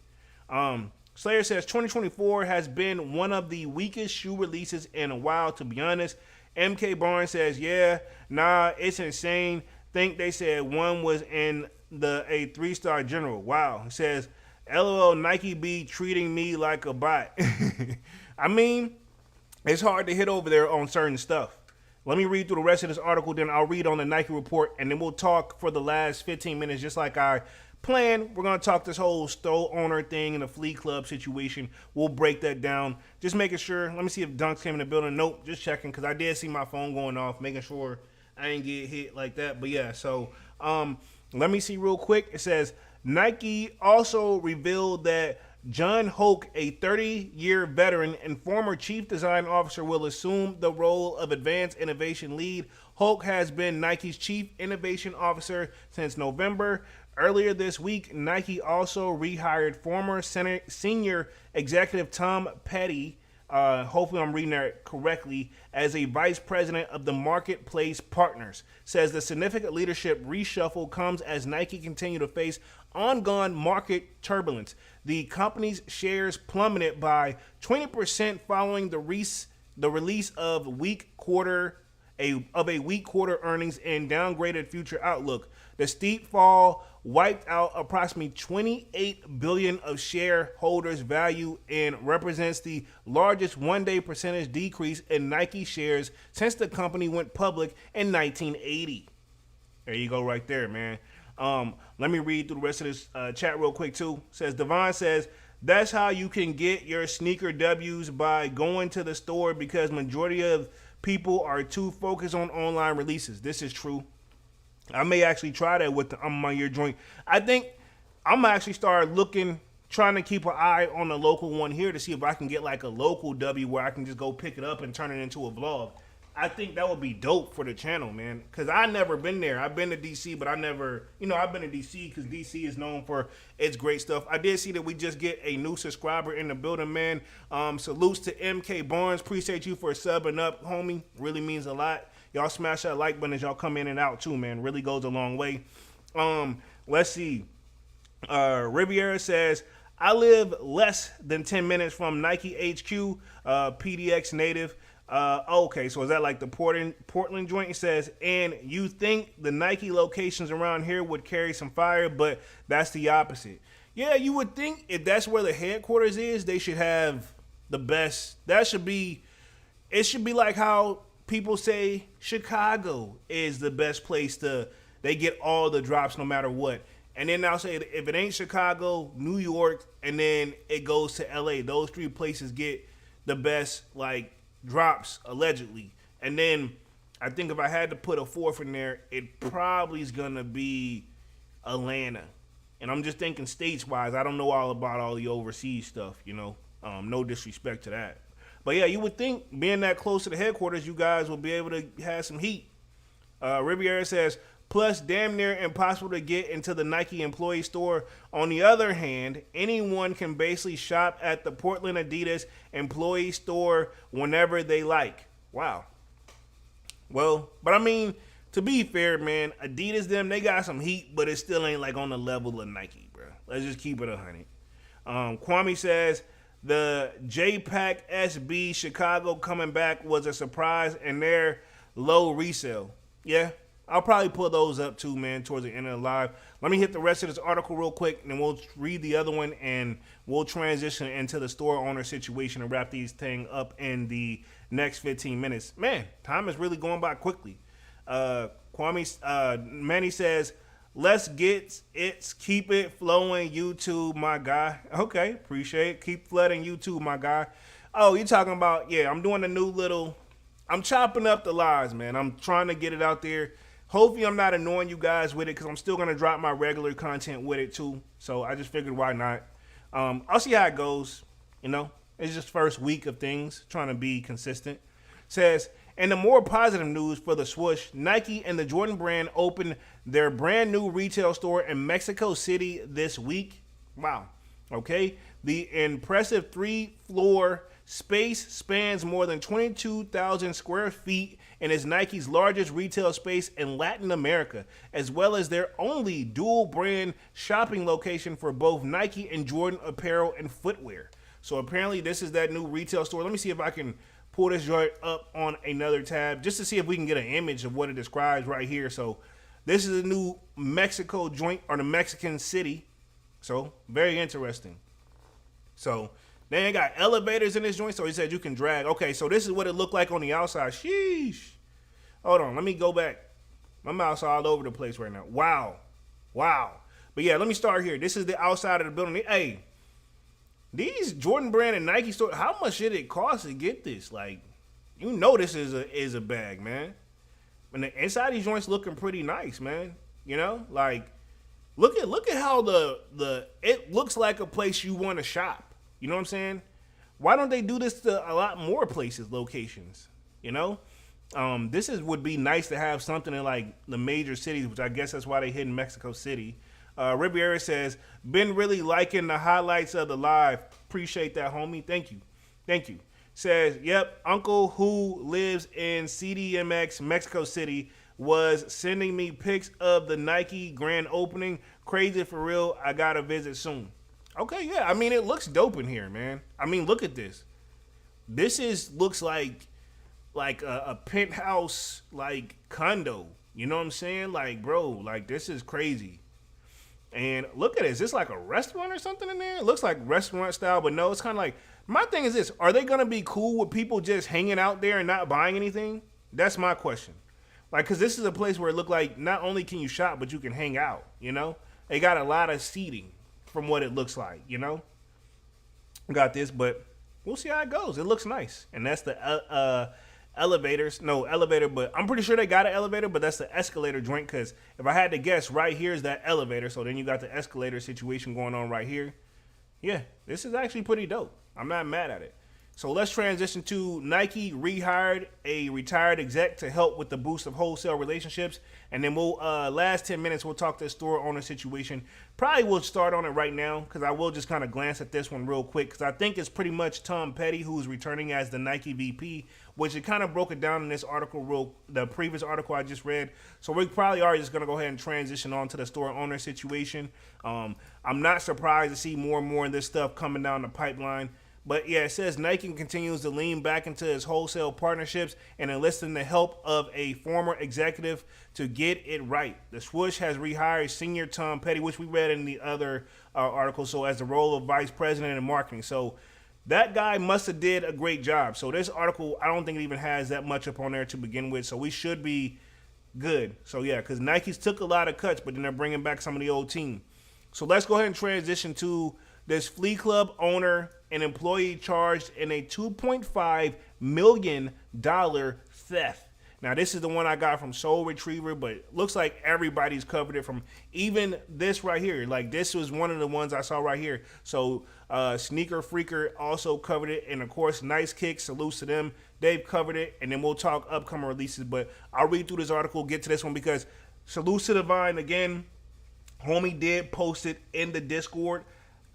Slayer says 2024 has been one of the weakest shoe releases in a while, to be honest. MK Barnes says, yeah, nah, it's insane. Think they said one was in a 3-star general. Wow. He says, LOL, Nike be treating me like a bot. I mean, it's hard to hit over there on certain stuff. Let me read through the rest of this article, then I'll read on the Nike report, and then we'll talk for the last 15 minutes, just like I planned. We're going to talk this whole store owner thing and the flea club situation. We'll break that down. Just making sure. Let me see if Dunks came in the building. Nope, just checking, because I did see my phone going off, making sure I didn't get hit like that. But yeah, so let me see real quick. It says, Nike also revealed that John Hoke, a 30-year veteran and former chief design officer, will assume the role of advanced innovation lead. Hoke has been Nike's chief innovation officer since November. Earlier this week, Nike also rehired former senior executive Tom Petty, hopefully I'm reading that correctly, as a vice president of the marketplace partners. Says the significant leadership reshuffle comes as Nike continue to face ongoing market turbulence. The company's shares plummeted by 20% following the release of a weak quarter earnings and downgraded future outlook. The steep fall wiped out approximately $28 billion of shareholders' value and represents the largest one-day percentage decrease in Nike shares since the company went public in 1980. There you go right there, man. Let me read through the rest of this chat real quick, too. Says, Devon says, that's how you can get your sneaker W's, by going to the store, because majority of people are too focused on online releases. This is true. I may actually try that with the my year joint. I think I'm gonna actually start looking, trying to keep an eye on the local one here to see if I can get like a local W where I can just go pick it up and turn it into a vlog. I think that would be dope for the channel, man. Cause I never been there. I've been to DC, but I never, I've been to DC because DC is known for its great stuff. I did see that we just get a new subscriber in the building, man. Salutes to MK Barnes. Appreciate you for subbing up, homie. Really means a lot. Y'all smash that like button as y'all come in and out too, man. Really goes a long way. Let's see. Riviera says, I live less than 10 minutes from Nike HQ, PDX native. Okay, so is that like the Portland joint? It says, and you think the Nike locations around here would carry some fire, but that's the opposite. Yeah, you would think if that's where the headquarters is, they should have the best. It should be like how people say Chicago is the best place they get all the drops no matter what. And then I'll say if it ain't Chicago, New York, and then it goes to LA. Those three places get the best like drops allegedly. And then I think if I had to put a fourth in there, it probably is gonna be Atlanta. And I'm just thinking states wise. I don't know all about all the overseas stuff, no disrespect to that. But yeah, you would think being that close to the headquarters, you guys will be able to have some heat. Riviera says, plus damn near impossible to get into the Nike employee store. On the other hand, anyone can basically shop at the Portland Adidas employee store whenever they like. Wow. Well, but I mean, to be fair, man, Adidas they got some heat, but it still ain't like on the level of Nike, bro. Let's just keep it 100. Kwame says, the JPAC SB Chicago coming back was a surprise and their low resale. Yeah, I'll probably pull those up too, man, towards the end of the live. Let me hit the rest of this article real quick, and then we'll read the other one, and we'll transition into the store owner situation and wrap these thing up in the next 15 minutes. Man, time is really going by quickly. Manny says, let's get it, keep it flowing, YouTube, my guy. Okay, appreciate it. Keep flooding YouTube, my guy. Oh, you talking about, yeah, I'm doing a new little, I'm chopping up the lives, man. I'm trying to get it out there. Hopefully I'm not annoying you guys with it because I'm still going to drop my regular content with it too. So I just figured why not. I'll see how it goes. It's just first week of things, trying to be consistent. Says, and the more positive news for the swoosh, Nike and the Jordan brand opened their brand new retail store in Mexico City this week. Wow. Okay. The impressive 3-floor space spans more than 22,000 square feet and is Nike's largest retail space in Latin America, as well as their only dual brand shopping location for both Nike and Jordan apparel and footwear. So apparently this is that new retail store. Let me see if I can pull this joint up on another tab just to see if we can get an image of what it describes right here. So this is a new Mexico joint, or the Mexican city. So very interesting. So they ain't got elevators in this joint, so he said you can drag. Okay, so this is what it looked like on the outside. Sheesh. Hold on, let me go back. My mouth's all over the place right now. Wow. But yeah, let me start here. This is the outside of the building. Hey, these Jordan brand and Nike store, how much did it cost to get this? Like, this is a bag, man. And the inside of these joints looking pretty nice, man. Like, look at how it looks like a place you want to shop. You know what I'm saying? Why don't they do this to a lot more places, locations? This would be nice to have something in like the major cities, which I guess that's why they hit in Mexico City. Riviera says, been really liking the highlights of the live. Appreciate that, homie. Thank you. Says, yep, uncle who lives in CDMX, Mexico City, was sending me pics of the Nike grand opening. Crazy for real. I gotta visit soon. Okay, yeah. I mean, it looks dope in here, man. I mean, look at this. Looks like a penthouse, like, condo. You know what I'm saying? Like, bro, like, this is crazy. And look at it. Is this like a restaurant or something in there? It looks like restaurant style, but no, it's kind of like, my thing is this. Are they going to be cool with people just hanging out there and not buying anything? That's my question. Like, because this is a place where it look like not only can you shop, but you can hang out, They got a lot of seating from what it looks like, Got this, but we'll see how it goes. It looks nice. And that's the elevators. No elevator, but I'm pretty sure they got an elevator, but that's the escalator joint. Because if I had to guess, right here is that elevator. So then you got the escalator situation going on right here. Yeah, this is actually pretty dope. I'm not mad at it. So let's transition to Nike rehired a retired exec to help with the boost of wholesale relationships. And then we'll, last 10 minutes, we'll talk to the store owner situation. Probably we'll start on it right now because I will just kind of glance at this one real quick because I think it's pretty much Tom Petty who's returning as the Nike VP, which it kind of broke it down in this article, the previous article I just read. So we probably are just going to go ahead and transition on to the store owner situation. I'm not surprised to see more and more of this stuff coming down the pipeline. But yeah, it says Nike continues to lean back into its wholesale partnerships and enlisting the help of a former executive to get it right. The swoosh has rehired senior Tom Petty, which we read in the other article, so as the role of vice president in marketing. So that guy must have did a great job. So this article, I don't think it even has that much up on there to begin with. So we should be good. So yeah, because Nike's took a lot of cuts, but then they're bringing back some of the old team. So let's go ahead and transition to this Flea Club owner and employee charged in a $2.5 million theft. Now, this is the one I got from Soul Retriever, but it looks like everybody's covered it from even this right here. Like, this was one of the ones I saw right here. So, Sneaker Freaker also covered it. And, of course, Nice Kick, salutes to them. They've covered it. And then we'll talk upcoming releases. But I'll read through this article, get to this one, because salutes to Divine again. Homie did post it in the Discord.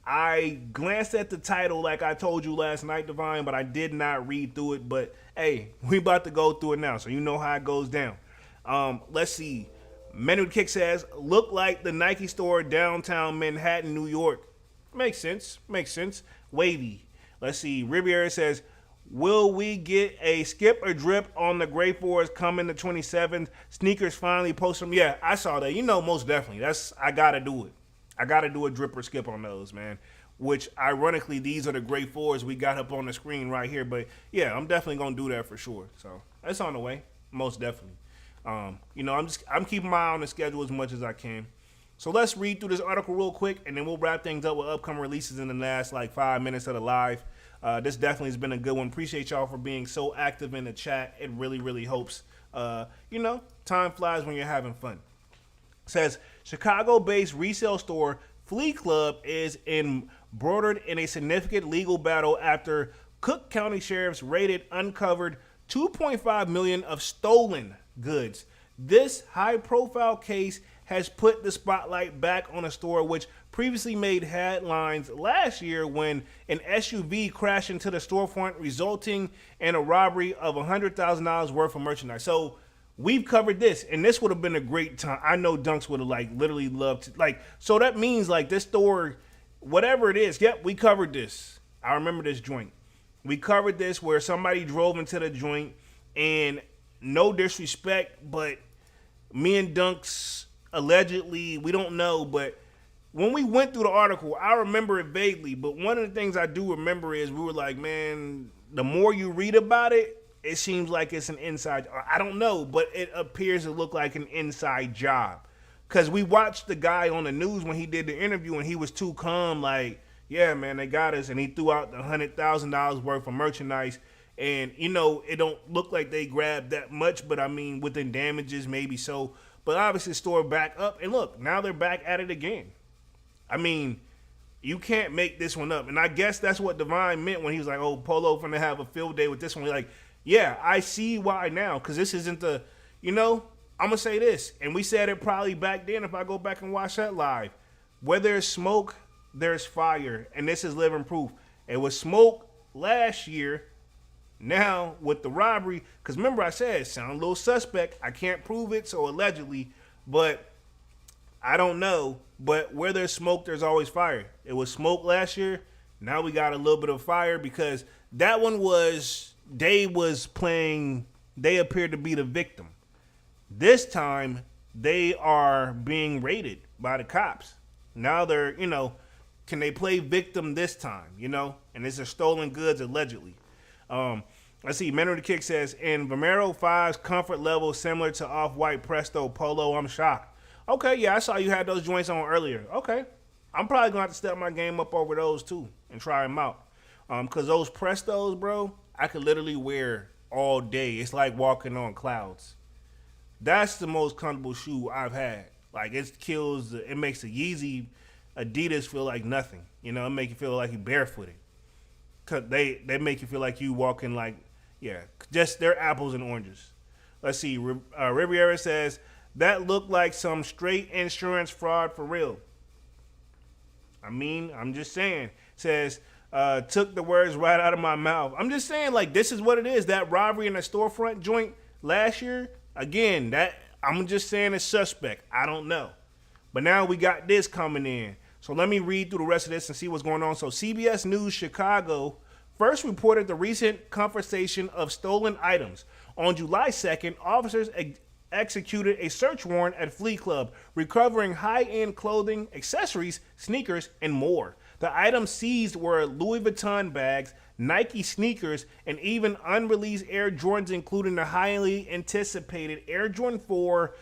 I glanced at the title like I told you last night, Divine, but I did not read through it. But, hey, we about to go through it now, so you know how it goes down. Let's see. Menu Kick says, look like the Nike store downtown Manhattan, New York. Makes sense. Makes sense. Wavy. Let's see. Riviera says, will we get a skip or drip on the Gray Forest coming the 27th? Sneakers finally post them. Yeah, I saw that. You know, most definitely. I got to do it. I got to do a drip or skip on those, man. Which, ironically, these are the Gray Fours we got up on the screen right here. But, yeah, I'm definitely going to do that for sure. So, that's on the way. Most definitely. You know, I'm keeping my eye on the schedule as much as I can. So, let's read through this article real quick, and then we'll wrap things up with upcoming releases in the last, 5 minutes of the live. This definitely has been a good one. Appreciate y'all for being so active in the chat. It really, really helps. You know, time flies when you're having fun. Says Chicago-based resale store Flea Club is embroidered in a significant legal battle after Cook County sheriffs uncovered $2.5 million of stolen goods. This high-profile case has put the spotlight back on a store which previously made headlines last year when an SUV crashed into the storefront, resulting in a robbery of $100,000 worth of merchandise. So we've covered this, and this would have been a great time. I know Dunks would have literally loved to, so that means this store, whatever it is, yep, we covered this. I remember this joint. We covered this where somebody drove into the joint, and no disrespect, but me and Dunks allegedly, we don't know, but when we went through the article, I remember it vaguely, but one of the things I do remember is we were like, man, the more you read about it, it seems like it's an inside. I don't know, but it appears to look like an inside job. Because we watched the guy on the news when he did the interview, and he was too calm, yeah, man, they got us. And he threw out the $100,000 worth of merchandise. And, you know, it don't look like they grabbed that much, but I mean, within damages, maybe so. But obviously, the store back up. And look, now they're back at it again. I mean, you can't make this one up. And I guess that's what Divine meant when he was like, oh, Polo finna have a field day with this one. Like, yeah, I see why now, because this isn't the, you know, I'm going to say this, and we said it probably back then if I go back and watch that live. Where there's smoke, there's fire, and this is living proof. It was smoke last year, now with the robbery, because remember I said, sound a little suspect. I can't prove it, so allegedly, but I don't know. But where there's smoke, there's always fire. It was smoke last year, now we got a little bit of fire, because that one was... they appeared to be the victim. This time, they are being raided by the cops. Now they're, you know, can they play victim this time, you know? And this is stolen goods, allegedly. Let's see, Men of the Kick says, in Vomero 5's comfort level similar to Off-White Presto Polo, I'm shocked. Okay, yeah, I saw you had those joints on earlier. Okay. I'm probably going to have to step my game up over those, too, and try them out. Because those Prestos, bro, I could literally wear all day. It's like walking on clouds. That's the most comfortable shoe I've had. Like it makes the Yeezy Adidas feel like nothing. You know, it make you feel like you barefooted. Cause they make you feel like you walking like, yeah, just they're apples and oranges. Let's see. Riviera says that looked like some straight insurance fraud for real. I mean, I'm just saying. Says took the words right out of my mouth. I'm just saying, like, this is what it is. That robbery in the storefront joint last year. Again, that I'm just saying it's suspect. I don't know. But now we got this coming in. So let me read through the rest of this and see what's going on. So CBS News Chicago first reported the recent confiscation of stolen items. On July 2nd, officers executed a search warrant at Flea Club, recovering high-end clothing, accessories, sneakers, and more. The items seized were Louis Vuitton bags, Nike sneakers, and even unreleased Air Jordans, including the highly anticipated Air Jordan 4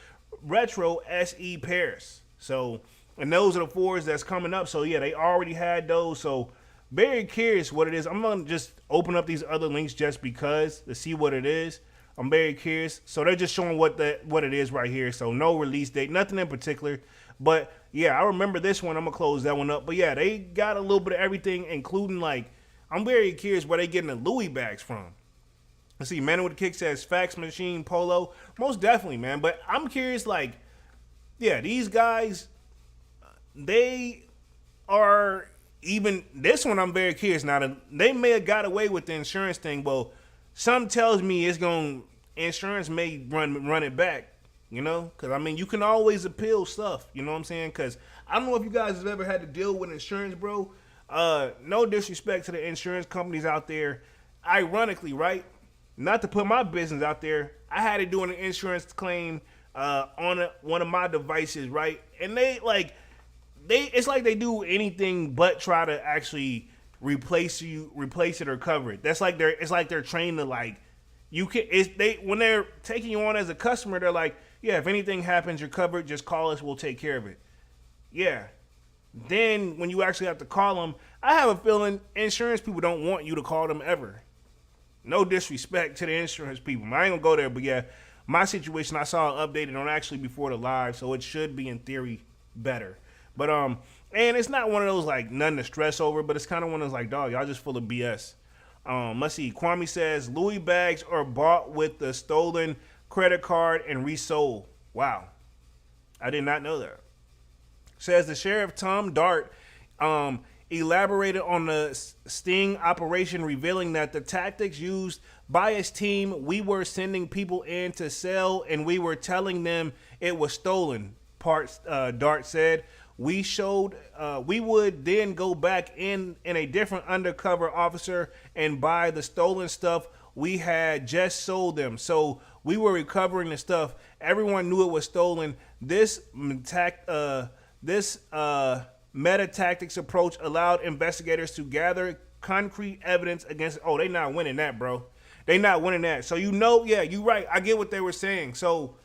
Retro SE pairs. So, and those are the fours that's coming up. So, yeah, they already had those. So, very curious what it is. I'm going to just open up these other links just because to see what it is. I'm very curious. So, they're just showing what it is right here. So, no release date, nothing in particular. But, yeah, I remember this one. I'm going to close that one up. But, yeah, they got a little bit of everything, including, like, I'm very curious where they getting the Louis bags from. Let's see, Man with the Kick says fax machine polo. Most definitely, man. But I'm curious, like, yeah, these guys, they are even, this one I'm very curious. Now, they may have got away with the insurance thing. Well, something tells me insurance may run it back, you know? Because, I mean, you can always appeal stuff, you know what I'm saying? Because I don't know if you guys have ever had to deal with insurance, bro. No disrespect to the insurance companies out there. Ironically, right? Not to put my business out there, I had to do an insurance claim on one of my devices, right? And it's like they do anything but try to actually replace it or cover it. It's like they're trained to, like, when they're taking you on as a customer, they're like, yeah, if anything happens, you're covered. Just call us. We'll take care of it. Yeah. Then when you actually have to call them, I have a feeling insurance people don't want you to call them ever. No disrespect to the insurance people. I ain't gonna go there, but yeah, my situation, I saw it updated on actually before the live, so it should be in theory better. But and it's not one of those like nothing to stress over, but it's kind of one of those like, dog, y'all just full of BS. Let's see. Kwame says Louis bags are bought with the stolen credit card and resold. Wow, I did not know that. Says the sheriff Tom Dart elaborated on the sting operation, revealing that the tactics used by his team, we were sending people in to sell and we were telling them it was stolen. Dart said we would then go back in a different undercover officer and buy the stolen stuff we had just sold them. So we were recovering the stuff. Everyone knew it was stolen. This meta tactics approach allowed investigators to gather concrete evidence against. Oh, they not winning that, bro. They not winning that. So yeah, you right. I get what they were saying. So,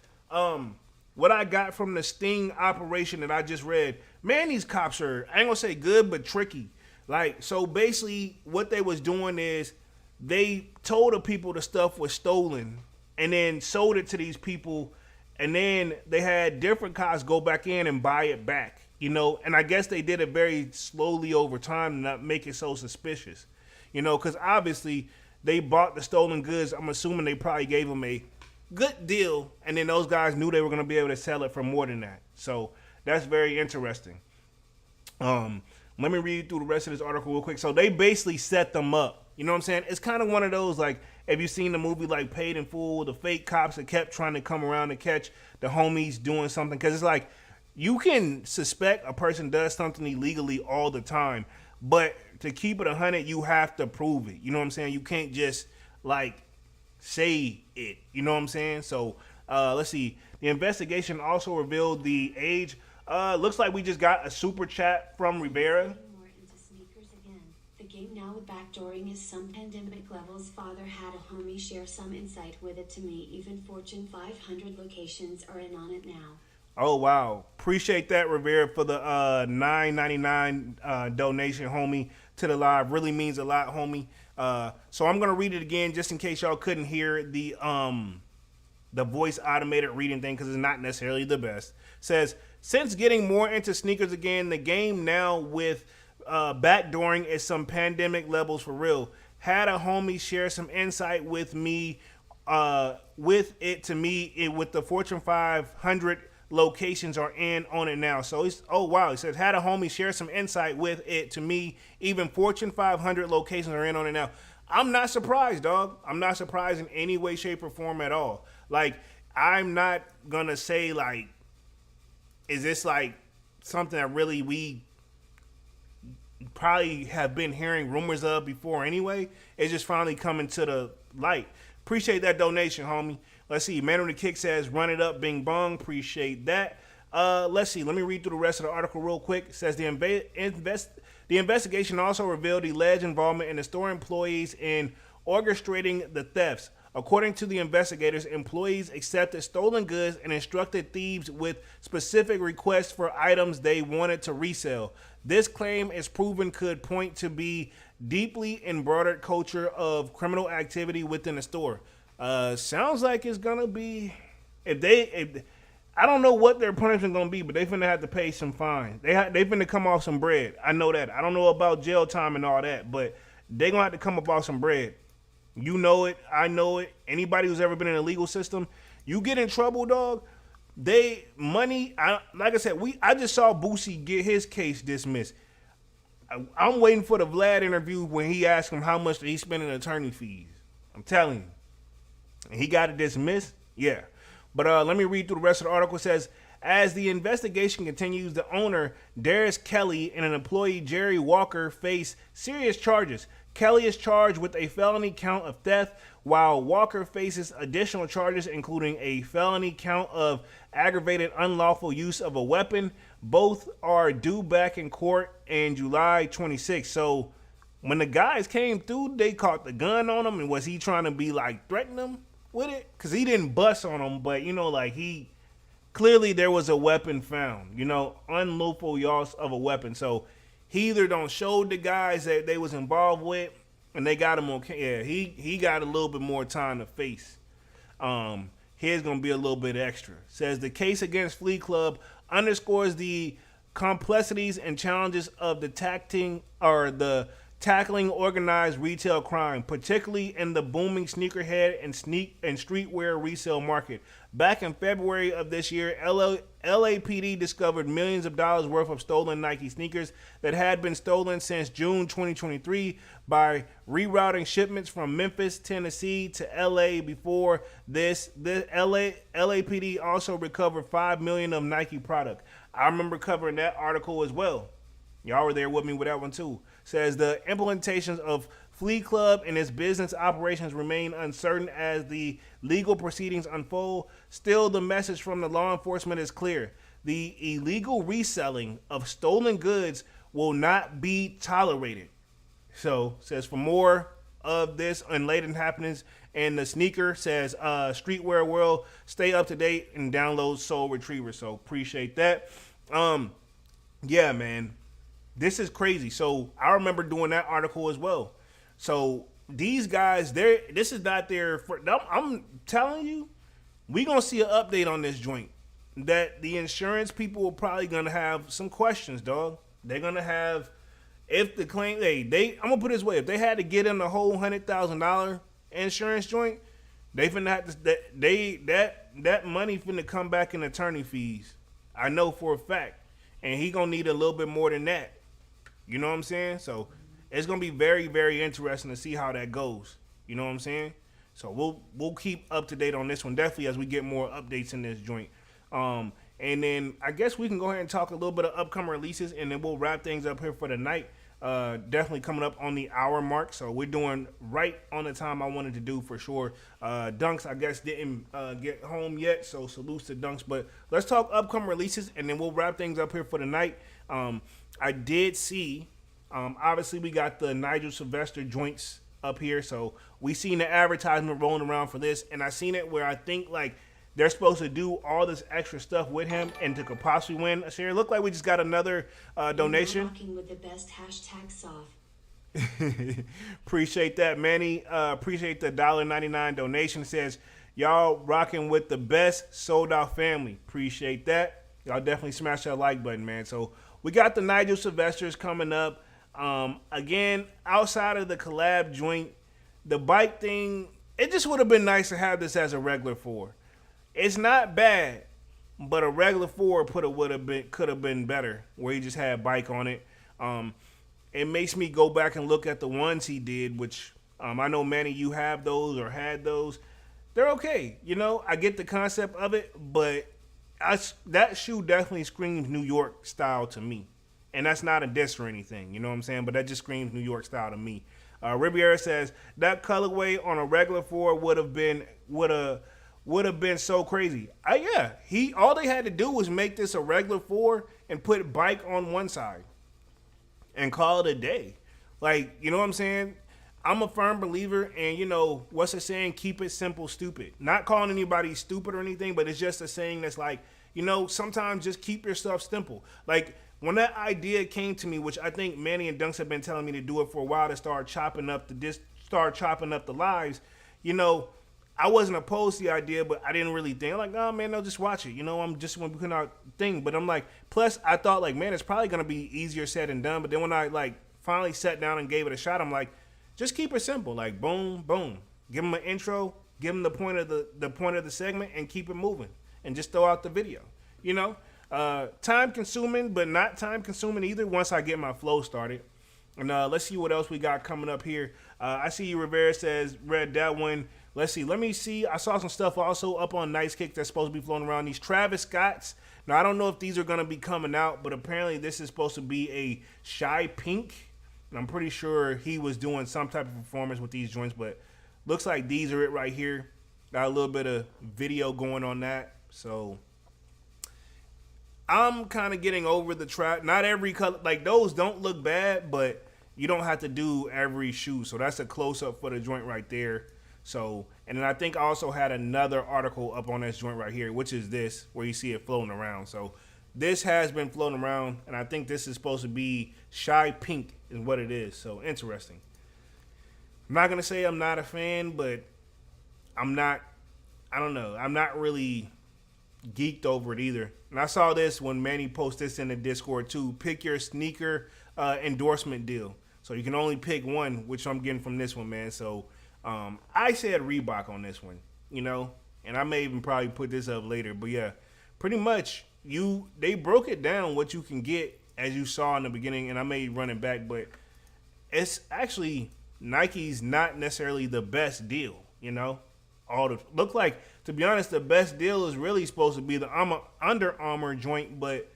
what I got from the sting operation that I just read, man, these cops are, I ain't gonna say good, but tricky. Like, so basically, what they was doing is they told the people the stuff was stolen, and then sold it to these people, and then they had different cops go back in and buy it back. You know, and I guess they did it very slowly over time to not make it so suspicious. You know, because obviously they bought the stolen goods. I'm assuming they probably gave them a good deal, and then those guys knew they were going to be able to sell it for more than that. So that's very interesting. Let me read through the rest of this article real quick. So they basically set them up. You know what I'm saying? It's kind of one of those, like, have you seen the movie like Paid in Full? The fake cops that kept trying to come around and catch the homies doing something. Because it's like, you can suspect a person does something illegally all the time, but to keep it 100, you have to prove it. You know what I'm saying? You can't just, like, say it. You know what I'm saying? So, let's see. The investigation also revealed the age. Looks like we just got a super chat from Rivera. The game now with backdooring is some pandemic levels. Father had a homie share some insight with it to me. Even Fortune 500 locations are in on it now. Oh, wow. Appreciate that, Rivera, for the $9.99 donation, homie, to the live. Really means a lot, homie. So I'm gonna read it again just in case y'all couldn't hear the voice automated reading thing because it's not necessarily the best. Says, since getting more into sneakers again, the game now with backdooring is some pandemic levels for real. Had a homie share some insight with me, with the Fortune 500 locations are in on it now. So he's, oh wow, he says, had a homie share some insight with it to me, even Fortune 500 locations are in on it now. I'm not surprised, dog. I'm not surprised in any way, shape, or form at all. Like, I'm not gonna say like, is this like something that really we probably have been hearing rumors of before anyway? It's just finally coming to the light. Appreciate that donation, homie. Let's see. Man on the Kick says, run it up, bing bong. Appreciate that. Let's see. Let me read through the rest of the article real quick. It says the investigation also revealed alleged involvement in the store employees in orchestrating the thefts. According to the investigators, employees accepted stolen goods and instructed thieves with specific requests for items they wanted to resell. This claim is proven could point to be deeply embroidered culture of criminal activity within the store. Sounds like it's gonna be if I don't know what their punishment gonna be, but they finna have to pay some fines. They finna come off some bread. I know that. I don't know about jail time and all that, but they gonna have to come up off some bread. You know it. I know it. Anybody who's ever been in the legal system, you get in trouble, dog. Like I said, I just saw Boosie get his case dismissed. I'm waiting for the Vlad interview when he asked him how much he spent in attorney fees. I'm telling you. And he got it dismissed? Yeah. But let me read through the rest of the article. It says, as the investigation continues, the owner, Darius Kelly, and an employee, Jerry Walker, face serious charges. Kelly is charged with a felony count of theft, while Walker faces additional charges, including a felony count of aggravated unlawful use of a weapon. Both are due back in court in July 26th. So when the guys came through, they caught the gun on him, and was he trying to be like threatening them with it? Because he didn't bust on them, but like he clearly there was a weapon found, unlawful use of a weapon. So he either don't show the guys that they was involved with, and they got him on. Yeah, he got a little bit more time to face. Here's gonna be a little bit extra. Says the case against Flea Club underscores the complexities and challenges of the tackling organized retail crime, particularly in the booming sneakerhead and streetwear resale market. Back in February of this year, LAPD discovered millions of dollars worth of stolen Nike sneakers that had been stolen since June 2023 by rerouting shipments from Memphis, Tennessee to LA. Before this, the LAPD also recovered $5 million of Nike product. I remember covering that article as well. Y'all were there with me with that one too. Says the implementations of Flea Club and its business operations remain uncertain as the legal proceedings unfold. Still, the message from the law enforcement is clear. The illegal reselling of stolen goods will not be tolerated. So, says for more of this and latent happenings in the sneaker, says streetwear world, stay up to date and download Soul Retriever. So, appreciate that. Yeah, man. This is crazy. So I remember doing that article as well. So these guys, this is not their. I'm telling you, we gonna see an update on this joint. That the insurance people are probably gonna have some questions, dog. They're gonna have, if the claim I'm gonna put it this way: if they had to get in the whole $100,000 insurance joint, they finna have to that money finna come back in attorney fees. I know for a fact, and he gonna need a little bit more than that. You know what I'm saying? So it's gonna be very, very interesting to see how that goes. You know what I'm saying? So we'll keep up to date on this one definitely as we get more updates in this joint. And then I guess we can go ahead and talk a little bit of upcoming releases, and then we'll wrap things up here for the night. Definitely coming up on the hour mark, so we're doing right on the time I wanted to do for sure. Dunks, I guess, didn't get home yet, so salutes to Dunks. But let's talk upcoming releases, and then we'll wrap things up here for the night. I did see, obviously we got the Nigel Sylvester joints up here, so we seen the advertisement rolling around for this, and I seen it where I think like they're supposed to do all this extra stuff with him and to could possibly win a share. Look like we just got another donation. Rocking with the best hashtag soft. Appreciate that, Manny. Appreciate the $1.99 donation. Says y'all rocking with the best sold out family. Appreciate that. Y'all definitely smash that like button, man. So we got the Nigel Sylvesters coming up. Again, outside of the collab joint, the bike thing, it just would have been nice to have this as a regular 4. It's not bad, but a regular 4 could have been better, where he just had bike on it. It makes me go back and look at the ones he did, which I know many you have those or had those. They're okay, you know. I get the concept of it, but that shoe definitely screams New York style to me, and that's not a diss or anything, you know what I'm saying? But that just screams New York style to me. Riviera says that colorway on a regular 4 would have been so crazy. All they had to do was make this a regular 4 and put bike on one side and call it a day. Like, you know what I'm saying? I'm a firm believer in, you know, what's the saying? Keep it simple, stupid. Not calling anybody stupid or anything, but it's just a saying that's like, you know, sometimes just keep your stuff simple. Like, when that idea came to me, which I think Manny and Dunks have been telling me to do it for a while, to start chopping up the lives, you know, I wasn't opposed to the idea, but I didn't really think, like, oh, man, no, just watch it. You know, I'm just putting out thing. But I'm like, plus I thought, like, man, it's probably going to be easier said than done. But then when I, like, finally sat down and gave it a shot, I'm like, just keep it simple. Like, boom, boom. Give them an intro, give them the point of the segment, and keep it moving. And just throw out the video, you know? Time consuming, but not time consuming either once I get my flow started. And let's see what else we got coming up here. I see you, Rivera says, read that one. Let's see. Let me see. I saw some stuff also up on Nice Kick that's supposed to be floating around. These Travis Scotts. Now, I don't know if these are going to be coming out, but apparently this is supposed to be a Shy Pink. And I'm pretty sure he was doing some type of performance with these joints, but looks like these are it right here. Got a little bit of video going on that. So I'm kind of getting over the trap. Not every color, like those don't look bad, but you don't have to do every shoe. So that's a close-up for the joint right there. So, and then I think I also had another article up on this joint right here, which is this, where you see it floating around. So this has been floating around, and I think this is supposed to be Shy Pink is what it is. So interesting. I'm not going to say I'm not a fan, but I don't know. I'm not really geeked over it either. And I saw this when Manny posted this in the Discord too. Pick your sneaker endorsement deal. So you can only pick one, which I'm getting from this one, man. So I said Reebok on this one, you know, and I may even probably put this up later. But yeah, pretty much they broke it down what you can get, as you saw in the beginning, and I may run it back, but it's actually Nike's not necessarily the best deal, you know. Look like, to be honest, the best deal is really supposed to be the Under Armour joint, but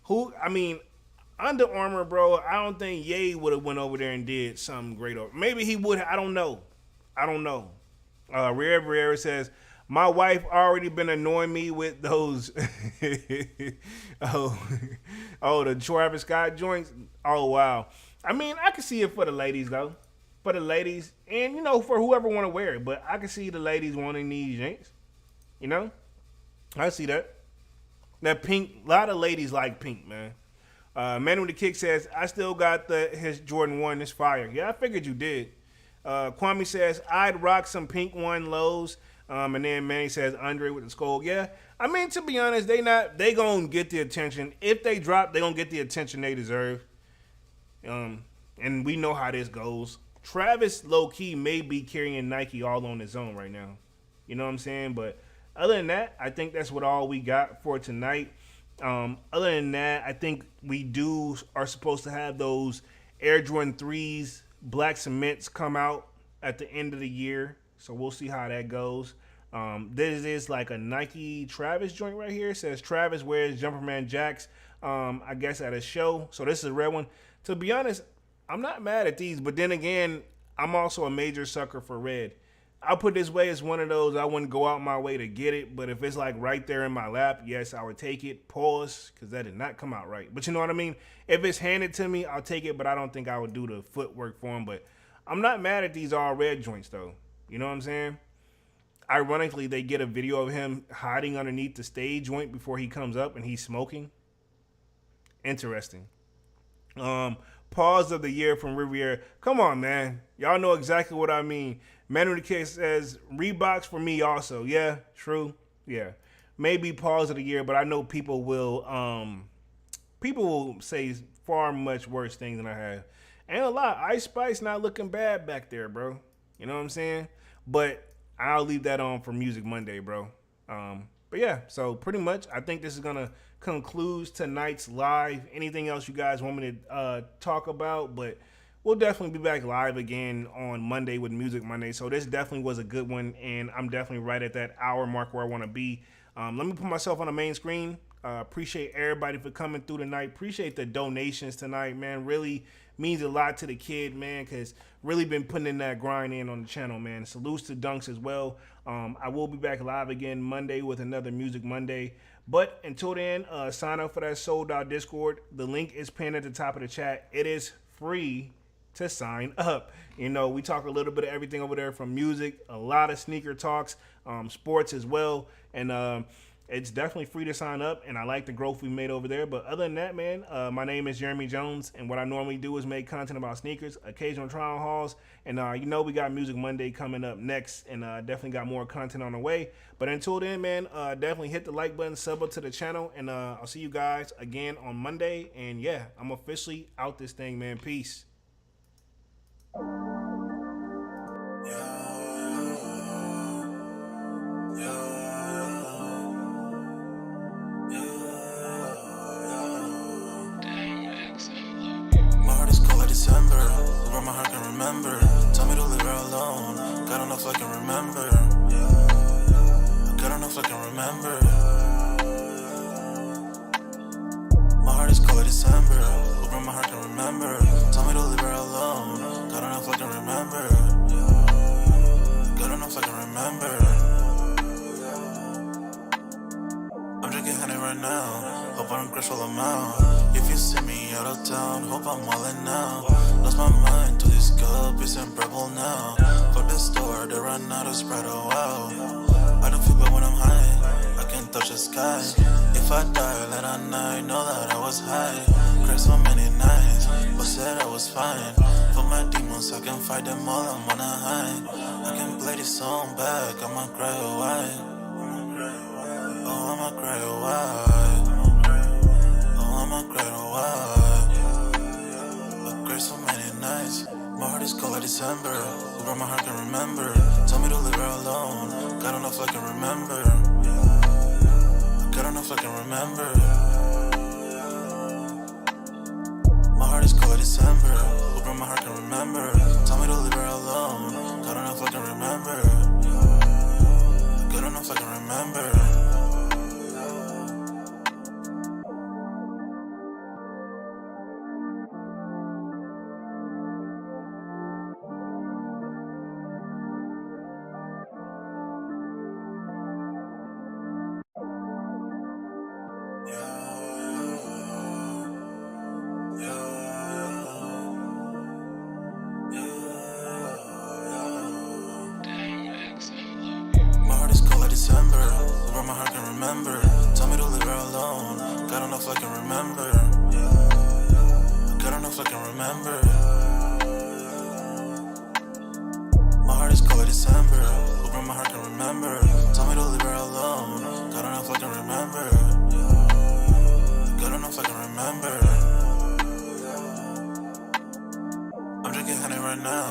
Under Armour, bro, I don't think Ye would have went over there and did something great. Maybe he would. I don't know. Rivera says, my wife already been annoying me with those the Travis Scott joints. Oh, wow. I mean, I can see it for the ladies, though. For the ladies, and, you know, for whoever want to wear it. But I can see the ladies wanting these joints. You know? I see that. That pink, a lot of ladies like pink, man. Man with the Kick says, I still got his Jordan 1, it's fire. Yeah, I figured you did. Kwame says, I'd rock some pink 1 lows. And then Manny says, Andre with the skull. Yeah, I mean, to be honest, they going to get the attention. If they drop, they going to get the attention they deserve. And we know how this goes. Travis, low-key, may be carrying Nike all on his own right now. You know what I'm saying? But other than that, I think that's all we got for tonight. Other than that, I think we are supposed to have those Air Jordan 3s, Black Cements come out at the end of the year. So we'll see how that goes. This is like a Nike Travis joint right here. It says Travis wears Jumperman Jacks, I guess, at a show. So this is a red one. To be honest, I'm not mad at these, but then again, I'm also a major sucker for red. I'll put it this way, it's one of those I wouldn't go out my way to get it, but if it's like right there in my lap, yes, I would take it. Pause, because that did not come out right. But you know what I mean? If it's handed to me, I'll take it, but I don't think I would do the footwork for them. But I'm not mad at these all red joints, though. You know what I'm saying? Ironically, they get a video of him hiding underneath the stage joint before he comes up and he's smoking. Interesting. Pause of the year from Riviera. Come on, man. Y'all know exactly what I mean. Manu the Kid says Reeboks for me also. Yeah, true. Yeah. Maybe pause of the year, but I know people will say far much worse things than I have. And a lot. Ice Spice not looking bad back there, bro. You know what I'm saying? But I'll leave that on for Music Monday, bro. But yeah, so pretty much I think this is going to conclude tonight's live. Anything else you guys want me to talk about? But we'll definitely be back live again on Monday with Music Monday. So this definitely was a good one, and I'm definitely right at that hour mark where I want to be. Let me put myself on the main screen. Appreciate everybody for coming through tonight. Appreciate the donations tonight, man. Really means a lot to the kid, man, because really been putting in that grind in on the channel, man. Salutes to Dunks as well. I will be back live again Monday with another Music Monday. But until then, sign up for that Sold Out Discord. The link is pinned at the top of the chat. It is free to sign up. You know, we talk a little bit of everything over there, from music, a lot of sneaker talks, sports as well. And it's definitely free to sign up, and I like the growth we made over there. But other than that, man, my name is Jeremy Jones, and what I normally do is make content about sneakers, occasional trial hauls, and you know, we got Music Monday coming up next, and definitely got more content on the way. But until then, man, definitely hit the like button, sub up to the channel, and I'll see you guys again on Monday. And yeah, I'm officially out this thing, man. Peace. December, where my heart can remember. Tell me to leave her alone. God don't know if I can remember. God don't know if I can remember. My heart is cold like December, where my heart can remember. Tell me to leave her alone. God don't know if I can remember. God don't know if I can remember. I'm drinking honey right now. Hope I don't crush all I'm out. If you see me out of town, hope I'm wildin' now. Lost my mind to this cup, it's unbearable now. For the store, they run out of Sprite, oh wow. I don't feel bad when I'm high, I can't touch the sky. If I die late at night, know that I was high. Cried so many nights, but said I was fine. For my demons, I can fight them all, I'm on a high. I can play this song back, I'ma cry a while. Oh, I'ma cry a while. I'ma cry a while. I cried so many nights. My heart is cold like December, where my heart can remember. Tell me to leave her alone. God don't know if I can remember. God don't know if I can remember. My heart is cold like December, where my heart can remember. Tell me to leave her alone. God don't know if I can remember. God don't know if I can remember. December, where my heart can remember. Tell me to leave her alone. God don't know if I can remember. God don't know if I can remember. My heart is cold like December, where my heart can remember. Tell me to leave her alone. God don't know if I can remember. God don't know if I can remember. I'm drinking honey right now.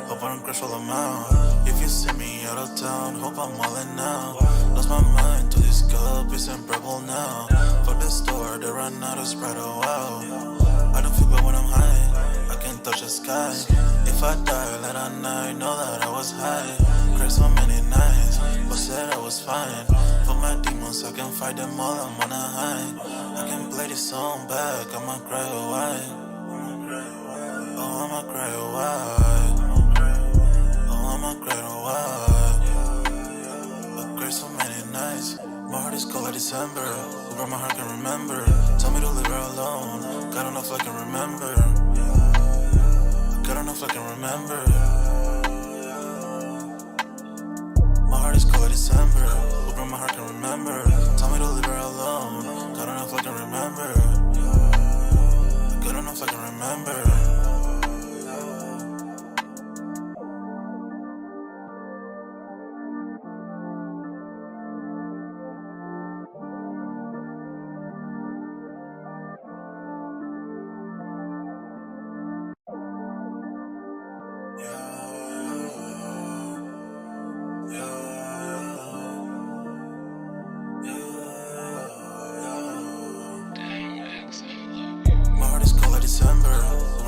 Hope I don't crush all I'm out. If you see me out of town, hope I'm wildin' now. Lost my mind to this cup, it's unbearable now. For the store, they run out of Sprite, oh wow. I don't feel bad when I'm high, I can't touch the sky. If I die late at night, know that I was high. Cried so many nights, but said I was fine. For my demons, I can fight them all, I'm on a high. I can play this song back, I'ma cry a while. Oh, I'ma cry a while. I'ma cry a while. I cried so many nights. My heart is cold like December, where my heart can remember. Tell me to leave her alone. God don't know if I can remember. God don't know if I can remember. My heart is cold like December, where my heart can remember. Tell me to leave her alone. God don't know if I can remember. God don't know if I can remember.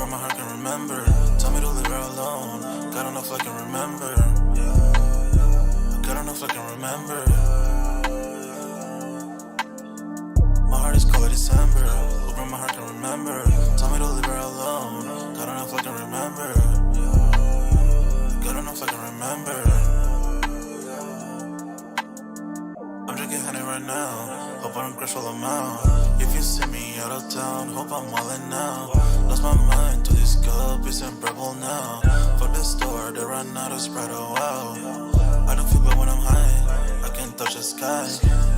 Over my heart can remember. Tell me to leave her alone. God don't know if I can remember. God don't know if I can remember. My heart is cold like December. Over my heart can remember. Tell me to leave her alone. God don't know if I can remember. God don't know if I can remember. I'm drinking honey right now. Hope I don't crash while I'm out. If you see me out of town, hope I'm wildin' now. Lost my mind to this cup, it's unbearable now. Fuck the store, they run out of Sprite, oh wow. I don't feel bad when I'm high, I can't touch the sky.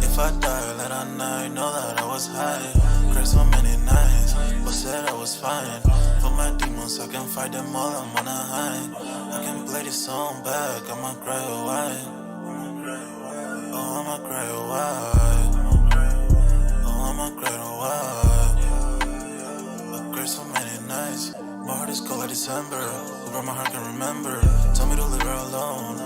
If I die late at night, know that I was high. Cried so many nights, but said I was fine. For my demons, I can fight them all, I'm on a high. I can play this song back, I'ma cry a while. Oh, I'ma cry a while. Oh, I'ma cry a while. I cried so many nights. My heart is cold like December. Over my heart can remember. Tell me to leave her alone.